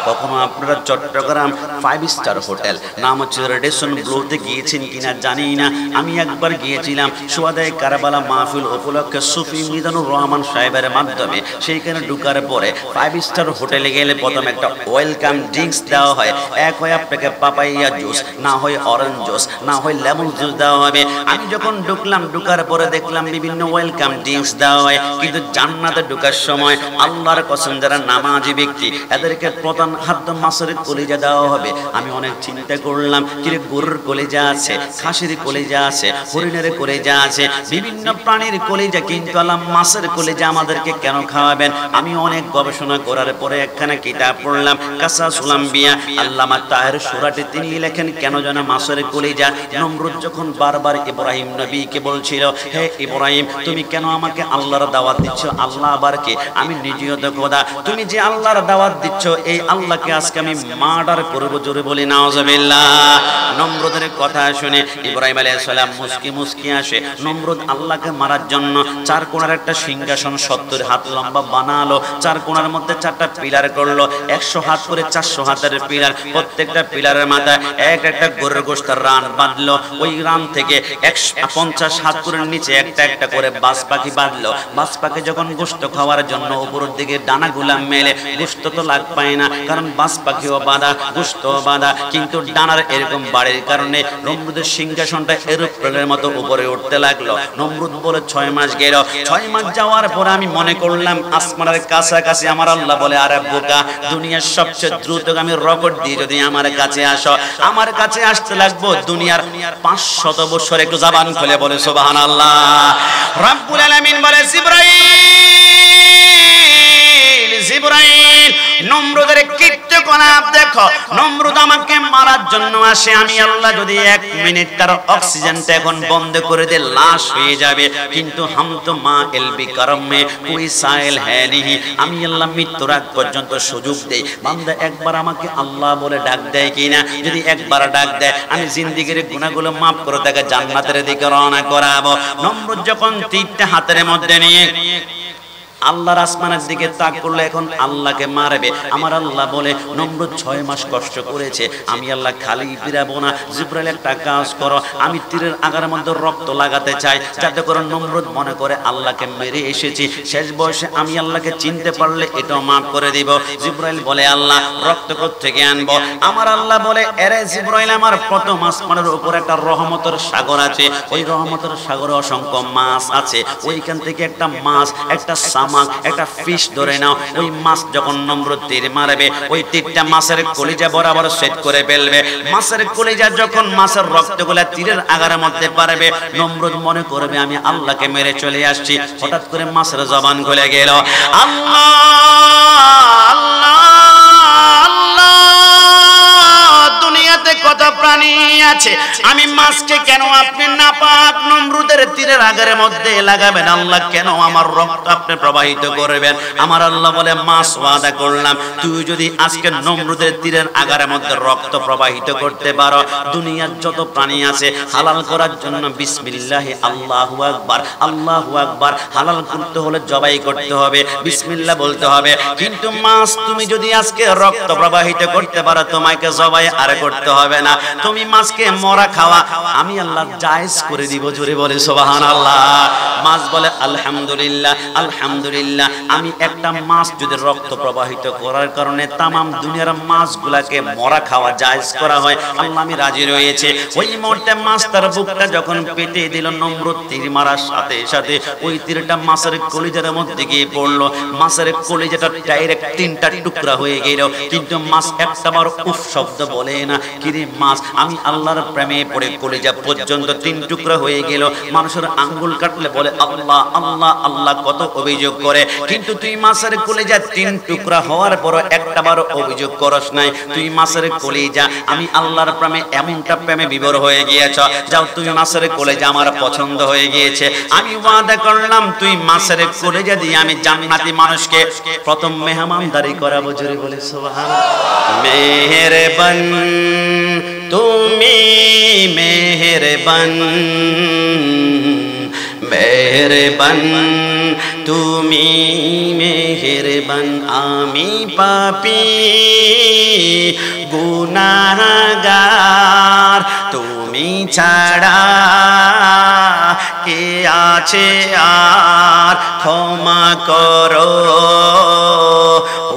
কখনো আপনারা চট্টগ্রাম 5 স্টার হোটেল নাম হচ্ছে রেডিসন ব্লুতে গিয়েছেন কিনা জানি না, আমি একবার গিয়েছিলাম সুহাদায়ে কারবালা মাহফিল উপলক্ষে সুফি মিজানুর রহমান সাহেবের মাধ্যমে। সেইখানে ঢুকার পরে 5 স্টার হোটেলে গেলে প্রথম একটা ওয়েলকাম ড্রিঙ্কস দেওয়া হয়। এক হয় আপনাকে পাপাইয়া জুস, না হয় অরেঞ্জ জুস, না হয় লেমন জুস দেওয়া হবে। আমি যখন ঢুকলাম, ঢুকার পরে দেখলাম বিভিন্ন ওয়েলকাম ড্রিঙ্কস দেওয়া হয়, কিন্তু জান্নাতে ঢুকার সময় আল্লাহর কসম যারা নামাজি ব্যক্তি এদেরকে প্রধান খাদ্য মাছের কলিজা দেওয়া হবে। আমি অনেক চিন্তা করলাম, কিরে গরুর কলিজা আছে, খাসির কলিজা আছে, হরিণের কলিজা আছে, বিভিন্ন প্রাণীর কলিজা, কিন্তু আল্লাহ মাছের কলিজা আমাদেরকে কেন খাওয়াবেন? আমি অনেক গবেষণা করার পরে একখানা কিতাব পড়লাম, কাসাসুল আম্বিয়া, আল্লামা তাহের সুরাটে তিনি লেখেন কেন যেন মাছের কলিজা। নমরুদ যখন বারবার ইব্রাহিম নবীকে বলছিল, হে ইব্রাহিম তুমি কেন আমাকে আল্লাহর দাওয়াত দিচ্ছ? আল্লাহ আবার কে? আমি নিজেও তো খোদা, তুমি যে আল্লাহর দাওয়াত দিচ্ছ এই আল্লাহকে আজকে আমি মার্ডার করব। জোরে বলি নাউজুবিল্লাহ। নমরুদের কথা শুনে ইব্রাহিম আলাইহিস সালাম মুস্কি মুস্কি আসে। নমরুদ আল্লাহকে মারার জন্য চার কোণার একটা সিংহাসন 70 হাত লম্বা বানালো, চার কোণার মধ্যে 4টা পিলার করলো, 100 হাত করে 400 হাতের পিলার, প্রত্যেকটা পিলারের মাথায় এক একটা গরুর গোশতের রান বাঁধলো। ওই রান থেকে 150 হাত করে নিচে একটা একটা করে বাজ পাখি বাঁধলো। বাজ পাখি যখন গোশত খাওয়ার জন্য উপরের দিকে ডানাগুলা মেলে, গোশত তো লাগ পায় না, কারণ বাজ পাখিও বাঁধা, গোশতও বাঁধা, কিন্তু ডানার এরকম বাড়ির কারণে নমরুদের সিংহাসনটা এরোপ্লেনের মতো উপরে উঠতে লাগলো। নমরুদ বলে 6 মাস গেল। 6 মাস যাওয়ার পরে আমি মনে করলাম আসমানের কাছাকাছি। আমার আল্লাহ বলে, আরে বোকা, দুনিয়ার সবচেয়ে দ্রুতগামী রকেট দিয়ে যদি আমার কাছে আসো, আমার কাছে আসতে লাগবো দুনিয়ার 500 বছর। একটু জবান খুলে বলে সুবহানাল্লাহ। রব্বুল আলামিন বলে, জিবরাইল, জিবরাইল, নমরুদের কীর্তিকলাপ দেখো। নমরুদ আমাকে মারার জন্য আসে, আমি আল্লাহ যদি 1 মিনিট তার অক্সিজেনটা এখন বন্ধ করে দে, লাশ হয়ে যাবে। কিন্তু হাম তো মা এলবি করমে কোই সাইল হ্যাঁ নিহি, আমি আল্লাহ মৃত্যুর আগ পর্যন্ত সুযোগ দেই। বান্দা একবার আমাকে আল্লাহ বলে ডাক দেয় কিনা, যদি একবার ডাক দেয় আমি জিন্দেগির গুনাহগুলো মাফ করে তাকে জান্নাতের দিকে রওনা করাবো। নমরুদ যখন তীরটা হাতের মধ্যে নিয়ে আল্লাহর আসমানের দিকে তাক করলে এখন আল্লাহকে মারবে। আমার আল্লাহ বলে, নমরুদ 6 মাস কষ্ট করেছে, আমি আল্লাহ খালি ফিরাবো না। জিবরাইল একটা কাজ করো, আমি তীরের আগার মধ্যে রক্ত লাগাতে চাই, যাতে করে নমরুদ মনে করে আল্লাহকে মেরে এসেছি। শেষ বয়সে আমি আল্লাহকে চিনতে পারলে এটাও মাফ করে দিব। জিবরাইল বলে, আল্লাহ রক্ত কোত্থেকে আনবো? আমার আল্লাহ বলে, এরে জিবরাইল, আমার প্রথম আসমানের উপর একটা রহমতের সাগর আছে, ওই রহমতের সাগরে অসংখ্য মাছ আছে, ওইখান থেকে একটা মাছ, একটা একটা ফিশ ধরে নাও। ওই মাছ যখন নমরুদ তীর মারবে, ওই তীরটা মাছের কলিজা বরাবর সেট করে ফেলবে। মাছের কলিজা যখন মাছের রক্তগুলা তীরের আগারের মধ্যে পারবে, নমরুদ মনে করবে আমি আল্লাহকে মেরে চলে আসছি। হঠাৎ করে মাছের জবান খুলে গেল, আল্লাহ আল্লাহ আল্লাহ, দুনিয়াতে কত প্রাণী আছে, আমি মাছকে কেন আপনি নাপাক নমরুদের তীরের আগারের মধ্যে লাগাবেন? আল্লাহ কেন আমার রক্ত আপনি প্রবাহিত করবেন? আমার আল্লাহ বলে, মাছ ওয়াদা করলাম, তুই যদি আজকে নমরুদের তীরের আগারের মধ্যে রক্ত প্রবাহিত করতে পারো, দুনিয়ার যত প্রাণী আছে হালাল করার জন্য বিসমিল্লাহ আল্লাহু আকবার, আল্লাহু আকবার, হালাল করতে হলে জবাই করতে হবে, বিসমিল্লাহ বলতে হবে। কিন্তু মাছ তুমি যদি আজকে রক্ত প্রবাহিত করতে পারো, তোমাকে জবাই আর করতে হবে না। তুমি মাছকে মরা খাওয়া আমি আল্লাহ জায়েজ করে দিব। জোরে বলে সুবহানাল্লাহ। মাছ বলে আলহামদুলিল্লাহ আলহামদুলিল্লাহ। আমি একটা মাছ যদি রক্ত প্রবাহিত করার কারণে তামাম দুনিয়ার মাছগুলাকে মরা খাওয়া জায়েজ করা হয়, আল্লাহ আমি রাজি রয়েছে। ওই মুহূর্তে মাছ তার বুকটা যখন পেটে দিল, নমরুদ তীর মারার সাথে সাথে ওই তীরটা মাছের কলিজার মধ্যে গিয়ে পড়লো। মাছের কলিজাটা ডাইরেক্ট তিনটা টুকরা হয়ে গেল, কিন্তু মাছ একটাবার উফ শব্দ বলে না। কিরে মাছ, আমি আল্লাহর প্রেমে পড়ে কলিজা পর্যন্ত তিন টুকরা হয়ে গেল। মানুষের আঙ্গুল কাটলে বলে আল্লাহ আল্লাহ আল্লাহ, কত অভিযোগ করে, কিন্তু তুই মাছের কলিজা তিন টুকরা হওয়ার পর একটাবার অভিযোগ করস নাই। তুই মাছের কলিজা, আমি আল্লাহর প্রেমে এমনটা প্রেমে বিভোর হয়ে গিয়েছ, যাও তুই মাছের কলিজা আমার পছন্দ হয়ে গিয়েছে। আমি ওয়াদা করলাম তুই মাছের কলিজা দিয়ে আমি জান্নাতি মানুষকে প্রথম মেহমানদারি করাবো। জোরে বলে সুবহানাল্লাহ। মেহেরবান তুমি মেহেরবান, মেহেরবান তুমি মেহেরবান, আমি পাপী গুনাহগার, তুমি ছাড়া কে আছে আর, ক্ষমা করো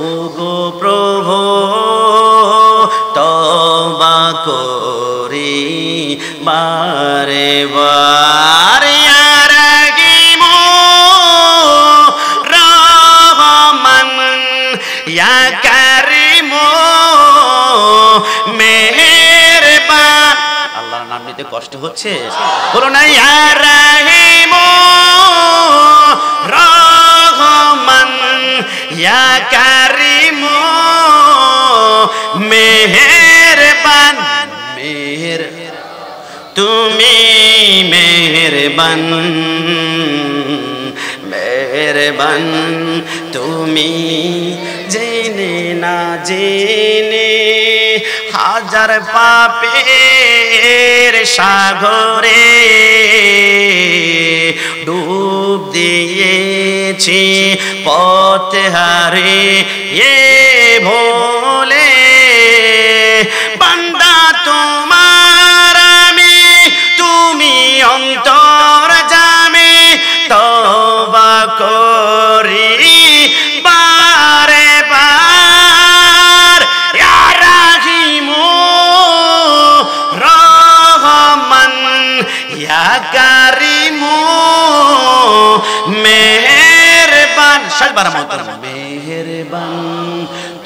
ওগো প্রভু, তওবা করি বারে বারে। আল্লাহর নাম নিতে কষ্ট হচ্ছে, বলো না ইয়া রাহিম রহমান ইয়া কারিম মেহেরবান, মেহের তুমি মেহেরবান, মেহেরবান তুমি জেনে না জেনে হাজার পাপের সাগরে ডুব দিয়েছি পথ হারে এ ভোলে, বান্দা তোমার আমি তুমি অন্তর জামে, তওবা করি বারে বার। ইয়া রাহিম রহমান ইয়া কারিম মেহেরবান, সাজবার মোহতরম মেহেরবান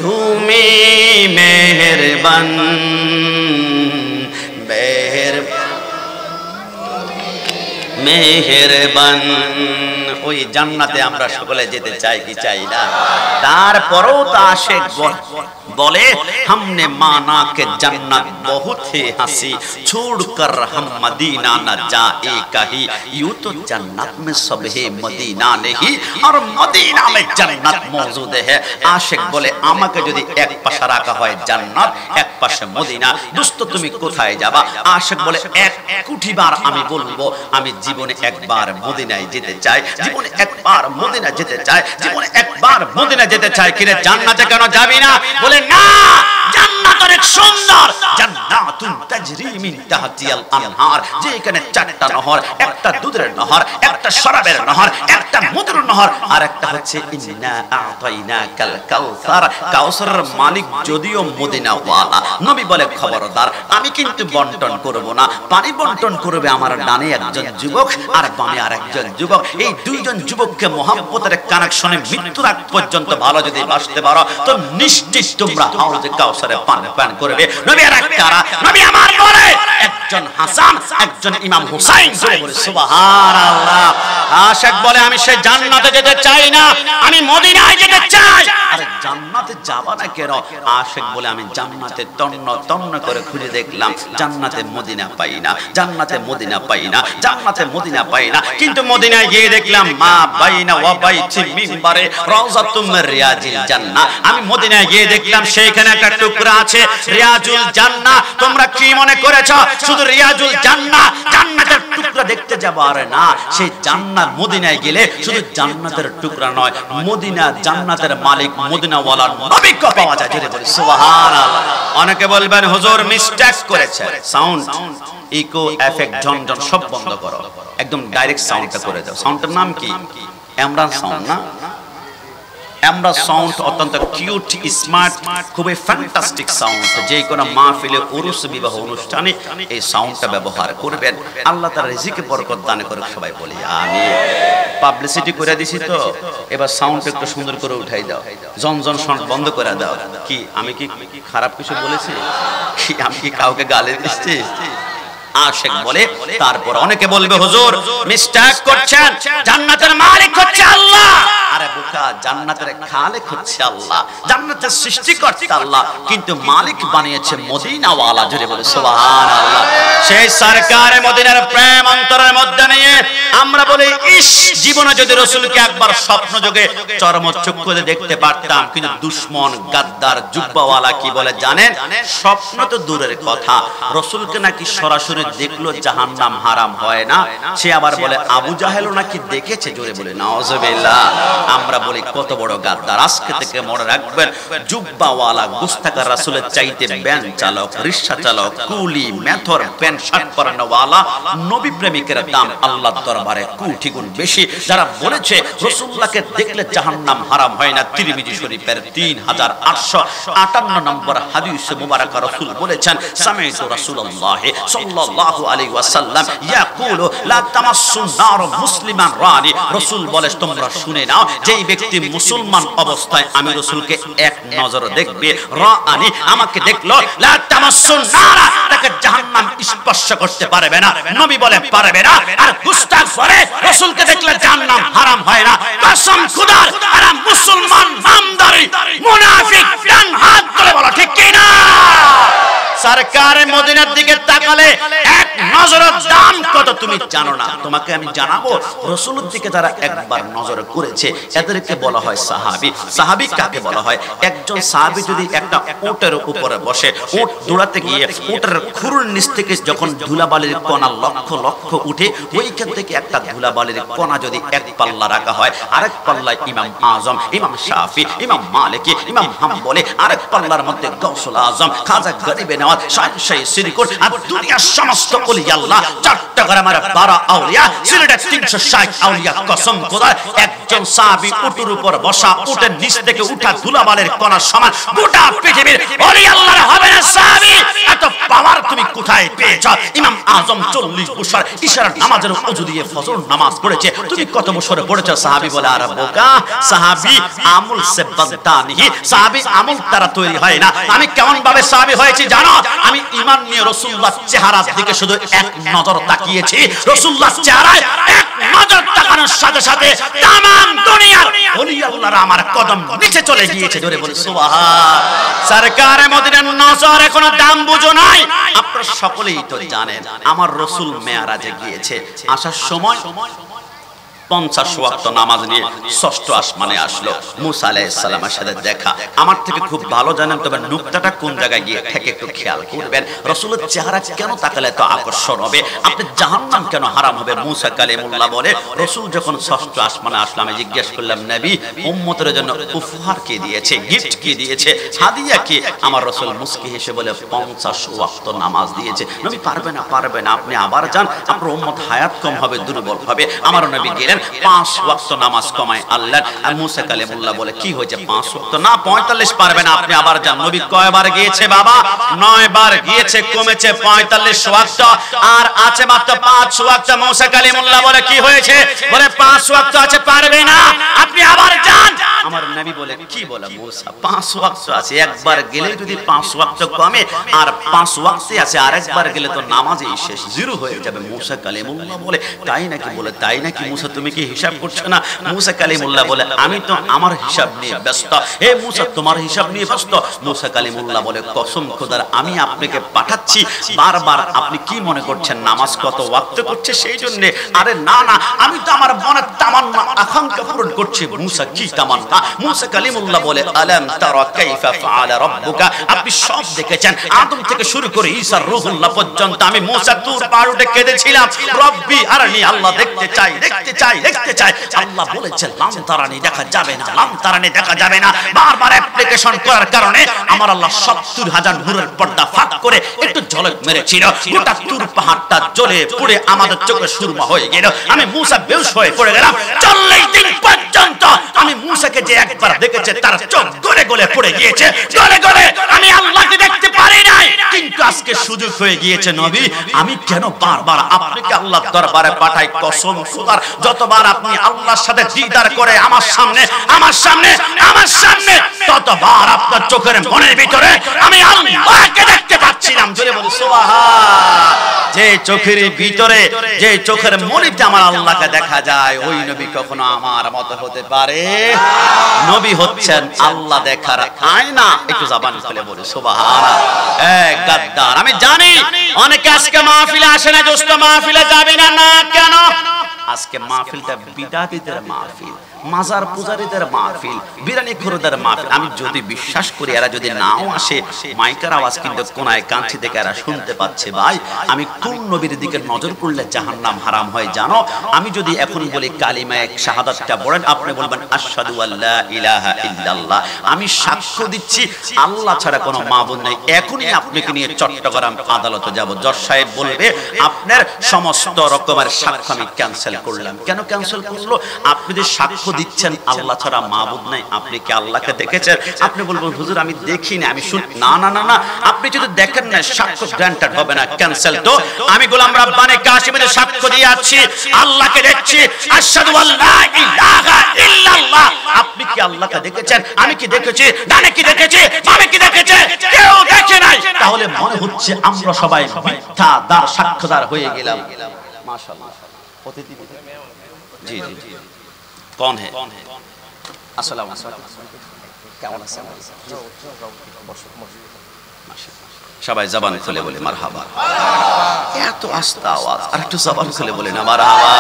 তুমি মেহেরবান, মেহেরবান। ওই জান্নাতে আমরা সকলে যেতে চাই কি চাই না? তারপরেও তা আশিক बोले हमने माना कि जन्नत बहुत ही हंसी, छोड़कर हम मदीना न जाए कहीं, यूं तो जन्नत में सब है मदीना नहीं और मदीना में जन्नत मौजूद है। आशिक बोले আমাকে যদি এক পাশে রাখা হয় জান্নাত, এক পাশে মদিনা, দোস্ত তুমি কোথায় যাবা? আশিক বলে এক কোটিবার আমি বলবো আমি জীবনে একবার মদিনায় যেতে চাই, জীবনে একবার মদিনা যেতে চাই, জীবনে একবার মদিনা যেতে চাই। কিরে জান্নাতে কেন যাবি না? বলে না, জান্নাত অনেক সুন্দর, জান্নাতুন তাজরি মিন তাহতিয়াল আনহার, যেখানে চারটা নহর, একটা দুধের নহর, একটা শরাবের নহর, একটা মধুর নহর, আর একটা হচ্ছে ইন্না আতাইনাকাল কাউসার, কাউসারের মালিক যদিও মদিনা ওয়ালা। নবী বলে খবরদার আমি কিন্তু বন্টন করব না, পানি বন্টন করবে আমার ডানে একজন যুবক আর বামে আরেকজন যুবক। এই দুইজন যুবককে মহব্বতের কানেকশনে মৃত্যুর আগ পর্যন্ত ভালো যদি বাসতে পারো তো নিশ্চিত তোমরা হাউজে কাউসারে পান করবে। নবী আর কারা? নবী আমার বলে একজন হাসান, একজন ইমাম হুসাইন। বলে সুবহানাল্লাহ। আশিক বলে আমি সেই জান্নাতে যেতে চাই না, আমি মদিনায় যেতে চাই। আরে জান্নাতে যাবা না কেন? আশিক বলে আমি জান্নাতে তন্ন তন্ন করে খুঁজে দেখলাম, জান্নাতে মদিনা পাই না, জান্নাতে মদিনা পাই না, জান্নাতে মদিনা পাই না। কিন্তু মদিনায় গিয়ে দেখলাম মা বাইনা ওয়া বাইতি মিনবারে রাউযাতুম মির রিয়াজিল জান্নাহ। আমি মদিনায় গিয়ে দেখলাম সেইখানে একটা টুকরা আছে রিয়াজুল জান্নাহ। তোমরা কি মনে করেছো শুধু রিয়াজুল জান্নাহ জান্নাতের টুকরা দেখতে যাবো? আরে না, সেই জান্নাত মদিনায় গেলে শুধু জান্নাতের টুকরা নয়, মদিনা জান্নাতের মালিক মদিনা মদিনাওয়ালা নবীকে পাওয়া যায়। জোরে বলি সুবহানাল্লাহ। অনেকে বলবেন হুজুর মিস্টেক করেছেন, সাউন্ড ইকো এফেক্ট ঝনঝন সব বন্ধ করো, একদম ডাইরেক্ট সাউন্ডটা করে দাও। সাউন্ডের নাম কি? এমরান সাউন্ড না? আমরা সাউন্ড অত্যন্ত কিউট, স্মার্ট, খুবই ফ্যান্টাস্টিক সাউন্ড। যে কোনো মাহফিলে, উরুস, বিবাহ অনুষ্ঠানে এই সাউন্ডটা ব্যবহার করবেন। আল্লাহ তার রিজিকে বরকত দান করুক, সবাই বলি আমিন। পাবলিসিটি করে দিছি তো, এবার সাউন্ড একটু সুন্দর করে উঠাই দাও, জনজন সাউন্ড বন্ধ করে দাও। কি আমি কি খারাপ কিছু বলেছি? কি আমি কি কাউকে গালি দিচ্ছি? আশেক বলে। তারপর অনেকে বলবে হুজুর মিস্টেক করছেন, জান্নাতের মালিক হচ্ছে আল্লাহ। আরে বোকা, জান্নাতের খালিক হচ্ছে আল্লাহ, জান্নাতের সৃষ্টিকর্তা আল্লাহ, কিন্তু মালিক বানিয়েছে মদিনাওয়ালা। জোরে বলে সুবহানাল্লাহ। সেই সরকারে মদিনার প্রেম অন্তরের মধ্যে নিয়ে আমরা বলি ইস, জীবনে যদি রাসূলকে একবার স্বপ্ন যোগে চরমচক্ষুতে দেখতে পারতাম। কিন্তু দুশমন, গাদ্দার, জুব্বাওয়ালা কি বলে জানেন? স্বপ্ন তো দূরের কথা, রাসূলকে নাকি সরাসরি দেখলো জাহান্নাম হারাম হয় না। সে আবার বলে আবু জাহেলও নাকি দেখেছে। জোরে বলে নাউজুবিল্লাহ। আমরা বলি কত বড় গাদ্দার। আজকে থেকে মনে রাখবেন, জুব্বাওয়ালা, গুস্তাখার রাসূলের চাইতে ব্যান চালক, রিকশা চালক, কুলি, মেথর, প্যান্ট শার্ট পরানোওয়ালা নবী প্রেমিকের দাম আল্লাহর দরবারে কোটি গুণ বেশি। যারা বলেছে রাসূলুল্লাহকে দেখলে জাহান্নাম হারাম হয় না, তিরমিজি শরীফের 3858 নম্বর হাদিসে মুবারাকা রাসূল বলেছেন, সামি'তু রাসূলুল্লাহ সাল্লাল্লাহু আলাইহি ওয়াসাল্লাম ইয়াকুলু লা তামাসসুন নার মুসলিমান রানি। রাসূল বলে তোমরা শুনে নাও, যেই ব্যক্তি মুসলমান অবস্থায় আমি রাসূলকে এক নজর দেখবে, রানি আমাকে দেখলো, লা তামাসসুন নার, তাকে জাহান্নাম স্পর্শ করতে পারবে না। নবী বলে পারবে না। আর গুস্তাখ বলে রাসূলকে দেখলে জাহান্নাম হারাম হয় না। কসম খোদার, আর মুসলমান নামদারি মুনাফিক, ডান হাত ধরে বলো ঠিক কি না? সরকারে মদিনার দিকে তাকালে এক নজরের দাম কত তুমি জানো না। তোমাকে আমি জানাবো, রাসূলের দিকে যারা একবার নজর করেছে এদেরকে বলা হয় সাহাবী। সাহাবী কাকে বলা হয়? একজন সাহাবী যদি একটা উটের উপরে বসে, উট দৌড়াতে গিয়ে উটের খুরুর নিচ থেকে যখন ধুলাবালির কণা লক্ষ লক্ষ উঠে, ওইখান থেকে একটা ধুলাবালির কণা যদি এক পাল্লা রাখা হয়, আরেক পাল্লায় ইমাম আজম, ইমাম শাফি, ইমাম মালিকি, ইমাম হাম্বলি, আরেক পাল্লার মধ্যে গাউসুল আজম, খাজা গরিবে নওয়াজ, শাইখ সিরিকুল, আর দুনিয়ার সমস্ত ওলি আল্লাহ, চট্টগ্রামের 12 আউলিয়া, সিলেটের 360 আউলিয়া। কসম খোদার, একজন সাহাবী উটের উপর বসা, উটের নিচ থেকে উঠা ধুলাবালির কণা সমান গোটা পৃথিবীর ওলি আল্লাহর হবে না সাহাবী। এত পাওয়ার তুমি কোথায় পেয়েছো? ইমাম আজম 40 বছর ইশারার নামাজের ওযু দিয়ে ফজর নামাজ পড়েছে, তুমি কত বছর পড়েছো? সাহাবী বলে আর বোকা, সাহাবী আমল সে বাদতা নেহি, সাহাবী আমল দ্বারা তৈরি হয় না। আমি কেমন ভাবে সাহাবী হয়েছি জানো? আমি ঈমান নিয়ে রাসূলুল্লাহর চেহারার দিকে শুধু এক নজর তাকিয়েছি। রাসূলুল্লাহর চেহারায় এক নজর তাকানোর সাথে সাথে तमाम দুনিয়ার ওলি আল্লাহরা আমার কদম নিচে চলে গিয়েছে। জোরে বলি সুবহান। সরকারে মদিনার নজর কোনো দাম বুঝো নাই। আপনারা সকলেই তো জানেন, আমার রাসূল মেরাজে গিয়েছে, আসার সময় 50 ওয়াক্ত নামাজ নিয়ে ষষ্ঠ আসমানে আসলো। মুসা আলাইহিস সালামের সাথে দেখা। আমার থেকে খুব ভালো জানেন, তবে নুকতাটা কোন জায়গায় গিয়ে থেকে একটু খেয়াল করবেন। রাসূলের চেহারা কেন তাকালে তো আকর্ষণ হবে? আপনি জাহান্নাম কেন হারাম হবে? মুসা কালিমুল্লাহ বলে, রাসূল যখন ষষ্ঠ আসমানে আসলো, আমি জিজ্ঞেস করলাম, নবী উম্মতের জন্য উপহার কি দিয়েছে, গিফট কি দিয়েছে, হাদিয়া কি? আমার রাসূল মুস্কি হেসে বলে 50 ওয়াক্ত নামাজ দিয়েছে। নবী পারবে না, পারবে না, আপনি আবার যান, আপনার উম্মত হায়াত কম হবে, দুর্বল হবে। আমার নবী গেলেন, 5 ওয়াক্ত নামাজ কমায় আল্লাহ। আর মুসা কালিমুল্লাহ বলে, কি হয়েছে 5 ওয়াক্ত? না 45 পারবে না, আপনি আবার যান। নবী কয়বার গিয়েছে বাবা? 9 বার গিয়েছে, কমেছে 45 ওয়াক্ত, আর আছে মাত্র 5 ওয়াক্ত। মুসা কালিমুল্লাহ বলে, কি হয়েছে? বলে 5 ওয়াক্ত আছে, পারবে না, আপনি আবার যান। আমার নবী বলে, কি বলে মুসা, 5 ওয়াক্ত আছে, একবার গেলে যদি 5 ওয়াক্ত কমে আর 5 ওয়াক্তে আছে, আরেকবার গেলে তো নামাজই শেষ, জিরো হয়ে যাবে। মুসা কালিমুল্লাহ বলে, তাই নাকি? বলে, তাই নাকি মুসা, তুমি কি হিসাব করছো না? মুসা কালিমুল্লাহ বলে, আমি তো আমার হিসাব নিয়ে ব্যস্ত। হে মুসা, তোমার হিসাব নিয়ে ব্যস্ত? মুসা কালিমুল্লাহ বলে, কসম খোদার, আমি আপনাকে পাঠাচ্ছি, বারবার আপনি কি মনে করছেন নামাজ কত ওয়াক্ত করছে সেই জন্য? আরে না না, আমি তো আমার মনের তামান্না আকাঙ্ক্ষা পূরণ করছি। মুসা, কি তামান্না? মুসা কালিমুল্লাহ বলে আলাম তারা কাইফা ফাআলা রাব্বুকা, আপনি সব দেখেছেন আদম থেকে শুরু করে ঈসা রূহুল্লাহ পর্যন্ত। আমি মুসা তুর পাহাড়ে উঠে কেঁদেছিলাম, রব্বি আরানি, আল্লাহ দেখতে চাই দেখতে চাই দেখতে চাই। আল্লাহ বলেছেন লাম তারানি, দেখা যাবে না, লাম তারানি দেখা যাবে না। বারবার অ্যাপ্লিকেশন করার কারণে আমার আল্লাহ ৭০,০০০ নূরের পর্দা ফাঁক করে একটু ঝলক মেরেছিল, গোটা তুর পাহাড়টা জ্বলে পুড়ে আমাদের চোখে সুরমা হয়ে গেল। আমি মুসা বেহুশ হয়ে পড়ে গেলাম। ৪০ দিন পর্যন্ত আমি মুসাকে যে একবার দেখেছে তার চোখ গলে গলে পড়ে গিয়েছে, গলে গলে। আমি আল্লাহকে দেখতে পারি নাই, কিন্তু আজকে সুযোগ হয়ে গিয়েছে নবী, আমি কেন বারবার আপনাকে আল্লাহর দরবারে পাঠাই? কসম খোদার, যতবার আপনি আল্লাহর সাথে দিদার করে আমার সামনে আমার সামনে আমার সামনে, ততবার আপনার চোখের মনের ভিতরে আমি আল্লাহকে দেখতে পাচ্ছিলাম। জোরে বলি সুবহান। যে চোখের ভিতরে, যে চোখের মনিতে আমার আল্লাহকে দেখা যায়, ওই নবী কখনো আমার মতো হতে পারে? নবী হচ্ছেন আল্লাহ দেখার আয়না। একটু জবান খুলে বলি সুবহানাল্লাহ। গাদ্দার, আমি জানি অনেকে আজকে মাহফিলে আসে না, দোস্ত মাহফিলে যাবে না। না কেন? আজকে মাহফিলটা বিদাতীদের মাহফিল, মাজার পূজারীদের মাহফিল, বিরানি খোরদের মাহফিল। আমি যদি বিশ্বাস করি এরা যদি নাও আসে, মাইকের আওয়াজ কিন্তু কোনায় কাঞ্চি থেকে এরা শুনতে পাচ্ছে। ভাই, আমি কোন নবীর দিকে নজর করলে জাহান্নাম হারাম হয় জানো? আমি যদি এখন বলি কালিমা এক শাহাদাতটা পড়েন, আপনি বলবেন আশহাদু আল্লা ইলাহা ইল্লাল্লাহ, আমি সাক্ষ্য দিচ্ছি আল্লাহ ছাড়া কোনো মাবুদ নেই। এখনই আপনাকে নিয়ে চট্টগ্রাম আদালতে যাব, জজ সাহেব বলবে আপনার সমস্ত রকমের সাক্ষ্য আমি ক্যান্সেল করলাম। কেন ক্যান্সেল করলো? আপনি যে সাক্ষ্য দিচ্ছেন আল্লাহ ছাড়া মাবুদ নাই, আপনি কি আল্লাহকে দেখেছেন? আপনি বলবেন হুজুর আমি দেখিনি, আমি শুন। না না না না, আপনি যদি দেখেন না সাক্ষ্য গ্রান্টেড হবে না, ক্যান্সেল। তো আমি গোলাম রাব্বানি কাশিমের সাক্ষ্য দিয়ে আছি, আল্লাহকে দেখছি, আশহাদু আল্লা ইলাহা ইল্লাল্লাহ। আপনি কি আল্লাহকে দেখেছেন? আমি কি দেখেছি? ডানে কি দেখেছি? বামে কি দেখেছে? কেউ দেখে নাই। তাহলে মনে হচ্ছে আমরা সবাই মিথ্যাদার সাক্ষ্যদার হয়ে গেলাম। মাশাআল্লাহ। অতিথি জি জি জি, कौन है? अस्सलाम কেমন আছেন? সবাই জবান খুলে বলে মারহাবা। এত আস্তে আওয়াজ, আর একটু জবান খুলে বলে না মারহাবা।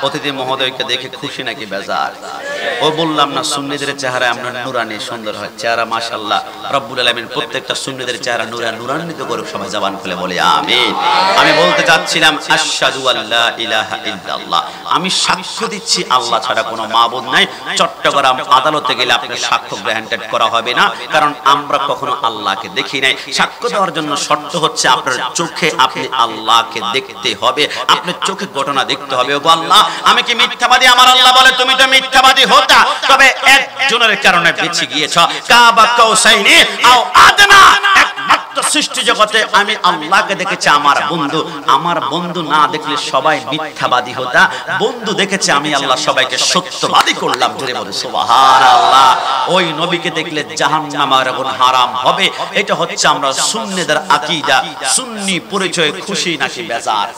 অতিথি মহোদয়কে দেখে খুশি নাকি বেজার? ও বললাম না সুন্নিদের চেহারা আমরা নুরানি সুন্দর হয় চেহারা। মাশাআল্লাহ, রব্বুল আলামিন প্রত্যেকটা সুন্নিদের চেহারা নুরান্বিত করুক। সবাই জবান খুলে বলে আমিন। আমি বলতে চাচ্ছিলাম আশহাদু আল্লা ইলাহা ইল্লাল্লাহ, আমি সাক্ষ্য দিচ্ছি আল্লাহ ছাড়া কোনো মাবুদ নাই। চট্টগ্রাম আদালতে গেলে আপনার সাক্ষ্য গ্রান্টেড করা হবে না, কারণ আমরা কখনো আল্লাহকে দেখি নাই। সাক্ষ্য দেওয়ার জন্য শর্ত হচ্ছে আপনার চোখে আপনি আল্লাহকে দেখতে হবে, আপনার চোখে ঘটনা দেখতে হবে। ও আল্লাহ, আমি কি মিথ্যাবাদী? আমার আল্লাহ বলে তুমি তো মিথ্যাবাদী হতা, তবে একজনের কারণে বেঁচে গিয়েছ। কাবা কাউসাইনি আও আদনা, একমাত্র সৃষ্টি জগতে আমি আল্লাহকে দেখেছি আমার বন্ধু। আমার বন্ধু না দেখলে সবাই মিথ্যাবাদী হতা, বন্ধু দেখেছে আমি আল্লাহ সবাইকে সত্যবাদী করলাম। জোরে বলে সুবহানাল্লাহ। ওই নবীকে দেখলে জাহান্নাম আর আগুন হারাম হবে। এটা হচ্ছে আমরা সুন্নিদের আকীদা। সুন্নি পরিচয় খুশি নাকি বেজার?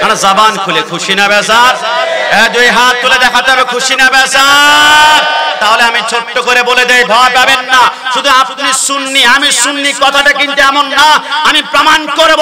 মানে জবান খুলে খুশি না বেজার? দুই হাত তুলে দেখাতে হবে খুশি না বেজার? তাহলে আমি ছোট্ট করে বলে দেই, ভয় পাবেন না। শুধু আপনি সুন্নি আমি সুন্নি কথাটা কিন্তু এমন না। আমি প্রমাণ করব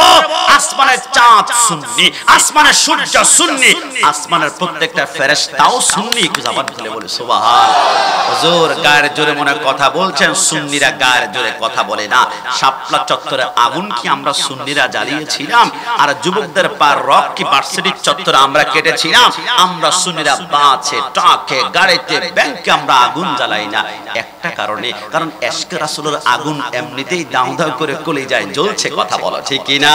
আসমানের চাঁদ সুন্নি, আসমানের সূর্য সুন্নি, আসমানের প্রত্যেকটা ফেরেশতাও সুন্নি। জবান খুলে বলে সুবহানাল্লাহ। হুজুর গায়ের জোরে মনে কথা বলছেন, সুন্নিরা গায়ের জোরে কথা বলে না। শাপলা চত্বরে আগুন কি আমরা সুন্নিরা জ্বালিয়েছিলাম? আর যুবকদের পার রক কি ভার্সিটির চত্বরে আমরা কেটেছিলাম? আমরা সুন্নিরা বাসে, ট্রাকে, গাড়িতে, ব্যাংকে আমরা আগুন জ্বালাই না। একটা কারণে, কারণ এশকে রাসূলের আগুন এমনিতেই দাউ দাউ করে কলিজায় জ্বলছে। কথা বলো ঠিক কি না?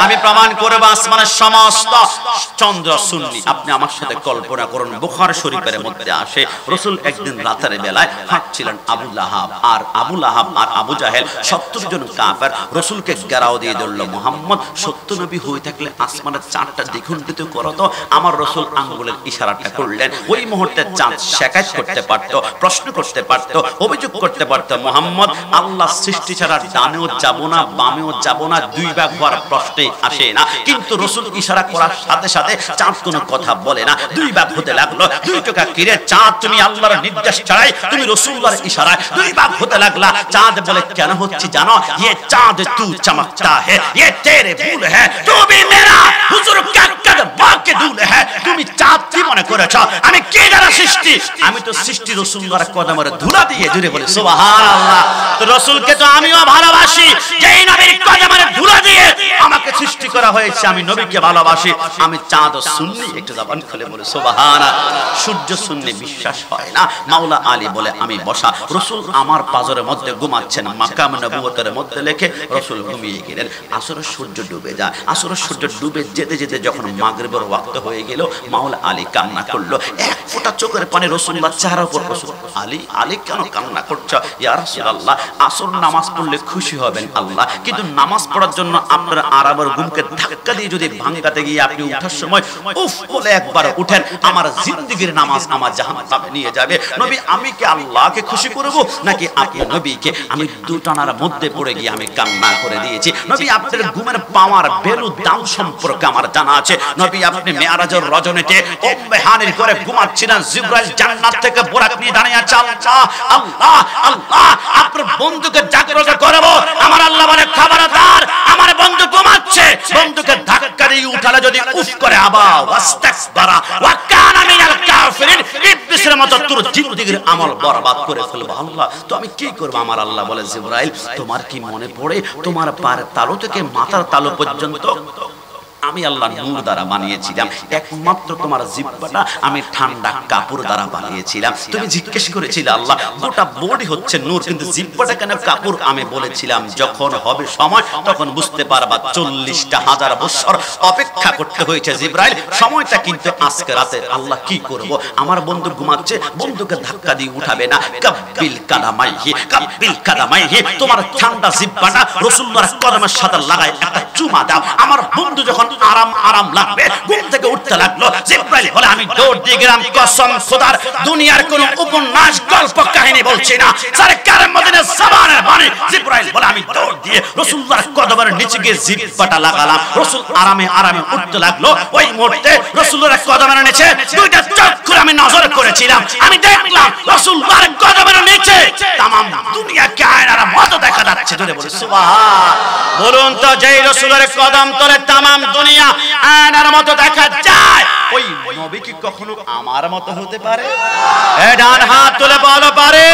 আমি প্রমাণ করব আসমানের সমস্ত চন্দ্র সুন্নি। আপনি আমার সাথে কল্পনা করুন, বুখারী শরীফের মধ্যে আসে রাসূল একদিন রাতের বেলায় হাঁটছিলেন। আবু লাহাব আর আবু জাহেল 70 জন কাফের রাসূলকে ঘেরাও দিয়ে ধরল। মুহাম্মদ সত্য নবী হয়ে থাকলে আসমানের চাঁদটা দ্বিখণ্ডিত করো তো। আমার রাসূল আঙ্গুলের ইশারাটা করলেন। ওই মুহূর্তে চাঁদ শিকায়ত করতে পারত, প্রশ্ন করতে পারত, অভিযোগ করতে পারত, মুহাম্মদ আল্লাহ সৃষ্টি ছাড়া ডানেও যাব না বামেও যাব না, দুই ভাগ হওয়ার প্রশ্নই আসে না। কিন্তু রাসূল ইশারা করার সাথে সাথে চাঁদ কোনো কথা বলে না, দুই ভাগ হতে লাগলো। দুই টুকরা কিরে চাঁদ, তুমি আল্লাহর নির্দেশ ছাড়াই, তুমি রাসূলুল্লাহর ইশারায় দুই ভাগ হতে লাগলা। চাঁদ বলে কেন হচ্ছে জানো? ये चांद तू चमकता है, ये तेरे भूल है, तू भी मेरा হুজুর কাকর বাকে দুলে হ্যাঁ তুমি চাঁদ কি মনে করেছো আমি কে দ্বারা সৃষ্টি আমি তো সৃষ্টি রাসূলুল্লাহর কদমের ধুলা দিয়ে জুড়ে বলি সুবহানাল্লাহ তো রাসূলকে তো আমিও ভালোবাসি যেই নবীর কদমের ধুলা দিয়ে আমাকে সৃষ্টি করা হয়েছে আমি নবীকে ভালোবাসি আমি চাঁদ ও সুন্নি একটু জবান খুলে বলি সুবহানাল্লাহ সূর্য সুন্নি বিশ্বাস হয় না মাওলা আলী বলে আমি বসা রাসূল আমার পাজরের মধ্যে ঘুমাচ্ছেন মাকাম নবুয়তের মধ্যে লেখে রাসূল ঘুমিয়ে গেলেন আসরের সূর্য ডুবে যায় আসরের সূর্য ডুবে যেতে যেতে যখন মাগরিবের ওয়াক্ত হয়ে গেল মাওলা আলী কান্না করলো এক ফোঁটা চোখের পানি রাসূলুল্লাহ চেহারার উপর রাসূল আলী কেন কান্না করছো ইয়া রাসূলুল্লাহ আসর নামাজ পড়লে খুশি হবেন আল্লাহ কিন্তু নামাজ পড়ার জন্য আপনার আরামের ঘুমকে ধাক্কা দিয়ে যদি ভাঙাতে গিয়ে আপনি ওঠার সময় উফ বলে একবার উঠেন আমার জিন্দেগীর নামাজ আমার জাহান্নামে নিয়ে যাবে নবী আমি কি আল্লাহকে খুশি করব নাকি আপনি নবীকে আমি দুটানার মধ্যে পড়ে গিয়ে আমি কান্না করে দিয়েছি নবী আপনার ঘুমের পাওয়ার ভ্যালু দাম সম্পর্কে আমার জানা আছে নবী আপনি মেরাজের রজনীতে উম্মে হানির ঘরে ঘুমাচ্ছিলেন জিবরাইল জান্নাত থেকে বোরাক নিয়ে দাঁড়িয়ে আছে আল্লাহ আল্লাহ আল্লাহ আপনার বন্ধুকে জাগ্রত করব আমার আল্লাহ বলে খবরদার আমার বন্ধু ঘুমাচ্ছে বন্ধুকে ধাক্কা দিয়ে উঠালে যদি উফ করে আবা ওয়াস্তাকবারা ওয়া কানা মিনাল কাফিরিন ইবলিসের মত তোর জিন্দেগীর আমল বরবাদ করে ফেলবো আল্লাহ তো আমি কি করব আমার আল্লাহ বলে জিবরাইল তোমার কি মনে পড়ে তোমার পায়ের তালু থেকে মাথার তালু পর্যন্ত আমি আল্লাহ নূর দ্বারা বানিয়েছিলাম একমাত্র তোমার জিহ্বাটা আমি ঠান্ডা কাপড় দ্বারা বানিয়েছিলাম তুমি জিজ্ঞেস করেছিলে আল্লাহ গোটা বডি হচ্ছে নূর কিন্তু জিহ্বাটা কেন কাপড় আমি বলেছিলাম যখন হবে সময় তখন বুঝতে পারবা 40টা হাজার বছর অপেক্ষা করতে হয়েছে জিবরাইল সময়টা কিন্তু আজকে রাতে আল্লাহ কি করব আমার বন্ধু ঘুমাচ্ছে বন্ধুকে ধাক্কা দিয়ে উঠাবে না কাব্বিল কাদামাইহি তোমার ঠান্ডা জিহ্বাটা রাসূলুল্লাহর কদমের সাথে লাগায় একটা চুমা দাও আমার বন্ধু যখন আরাম আরাম লাগবে ঘুম থেকে উঠতে লাগলো জিবরাইল বলে আমি দৌড় দিয়ে গেলাম কসম খোদার দুনিয়ার কোন উপন্যাস গল্প কাহিনী বলছি না সরকার মদিনা জবানের বাণী জিবরাইল বলে আমি দৌড় দিয়ে রাসূলুল্লাহর কদমের নিচে গিয়ে জিহ্বাটা লাগালাম রাসূল আরামে আরামে উঠতে লাগলো ওই মুহূর্তে রাসূলুল্লাহর কদমের নিচে দুইটা চোখ খুলে আমি নজর করেছিলাম আমি দেখলাম রাসূলুল্লাহর কদমের নিচে तमाम দুনিয়া কায়নার মত দেখা যাচ্ছে জোরে বলে সুবহান বলুন তো যেই রাসূলের কদম তলে तमाम দুনিয়া আয়নার মতো দেখা যায় ওই নবী কি কখনো আমার মতো হতে পারে এ ডান হাত তুলে বলো পারে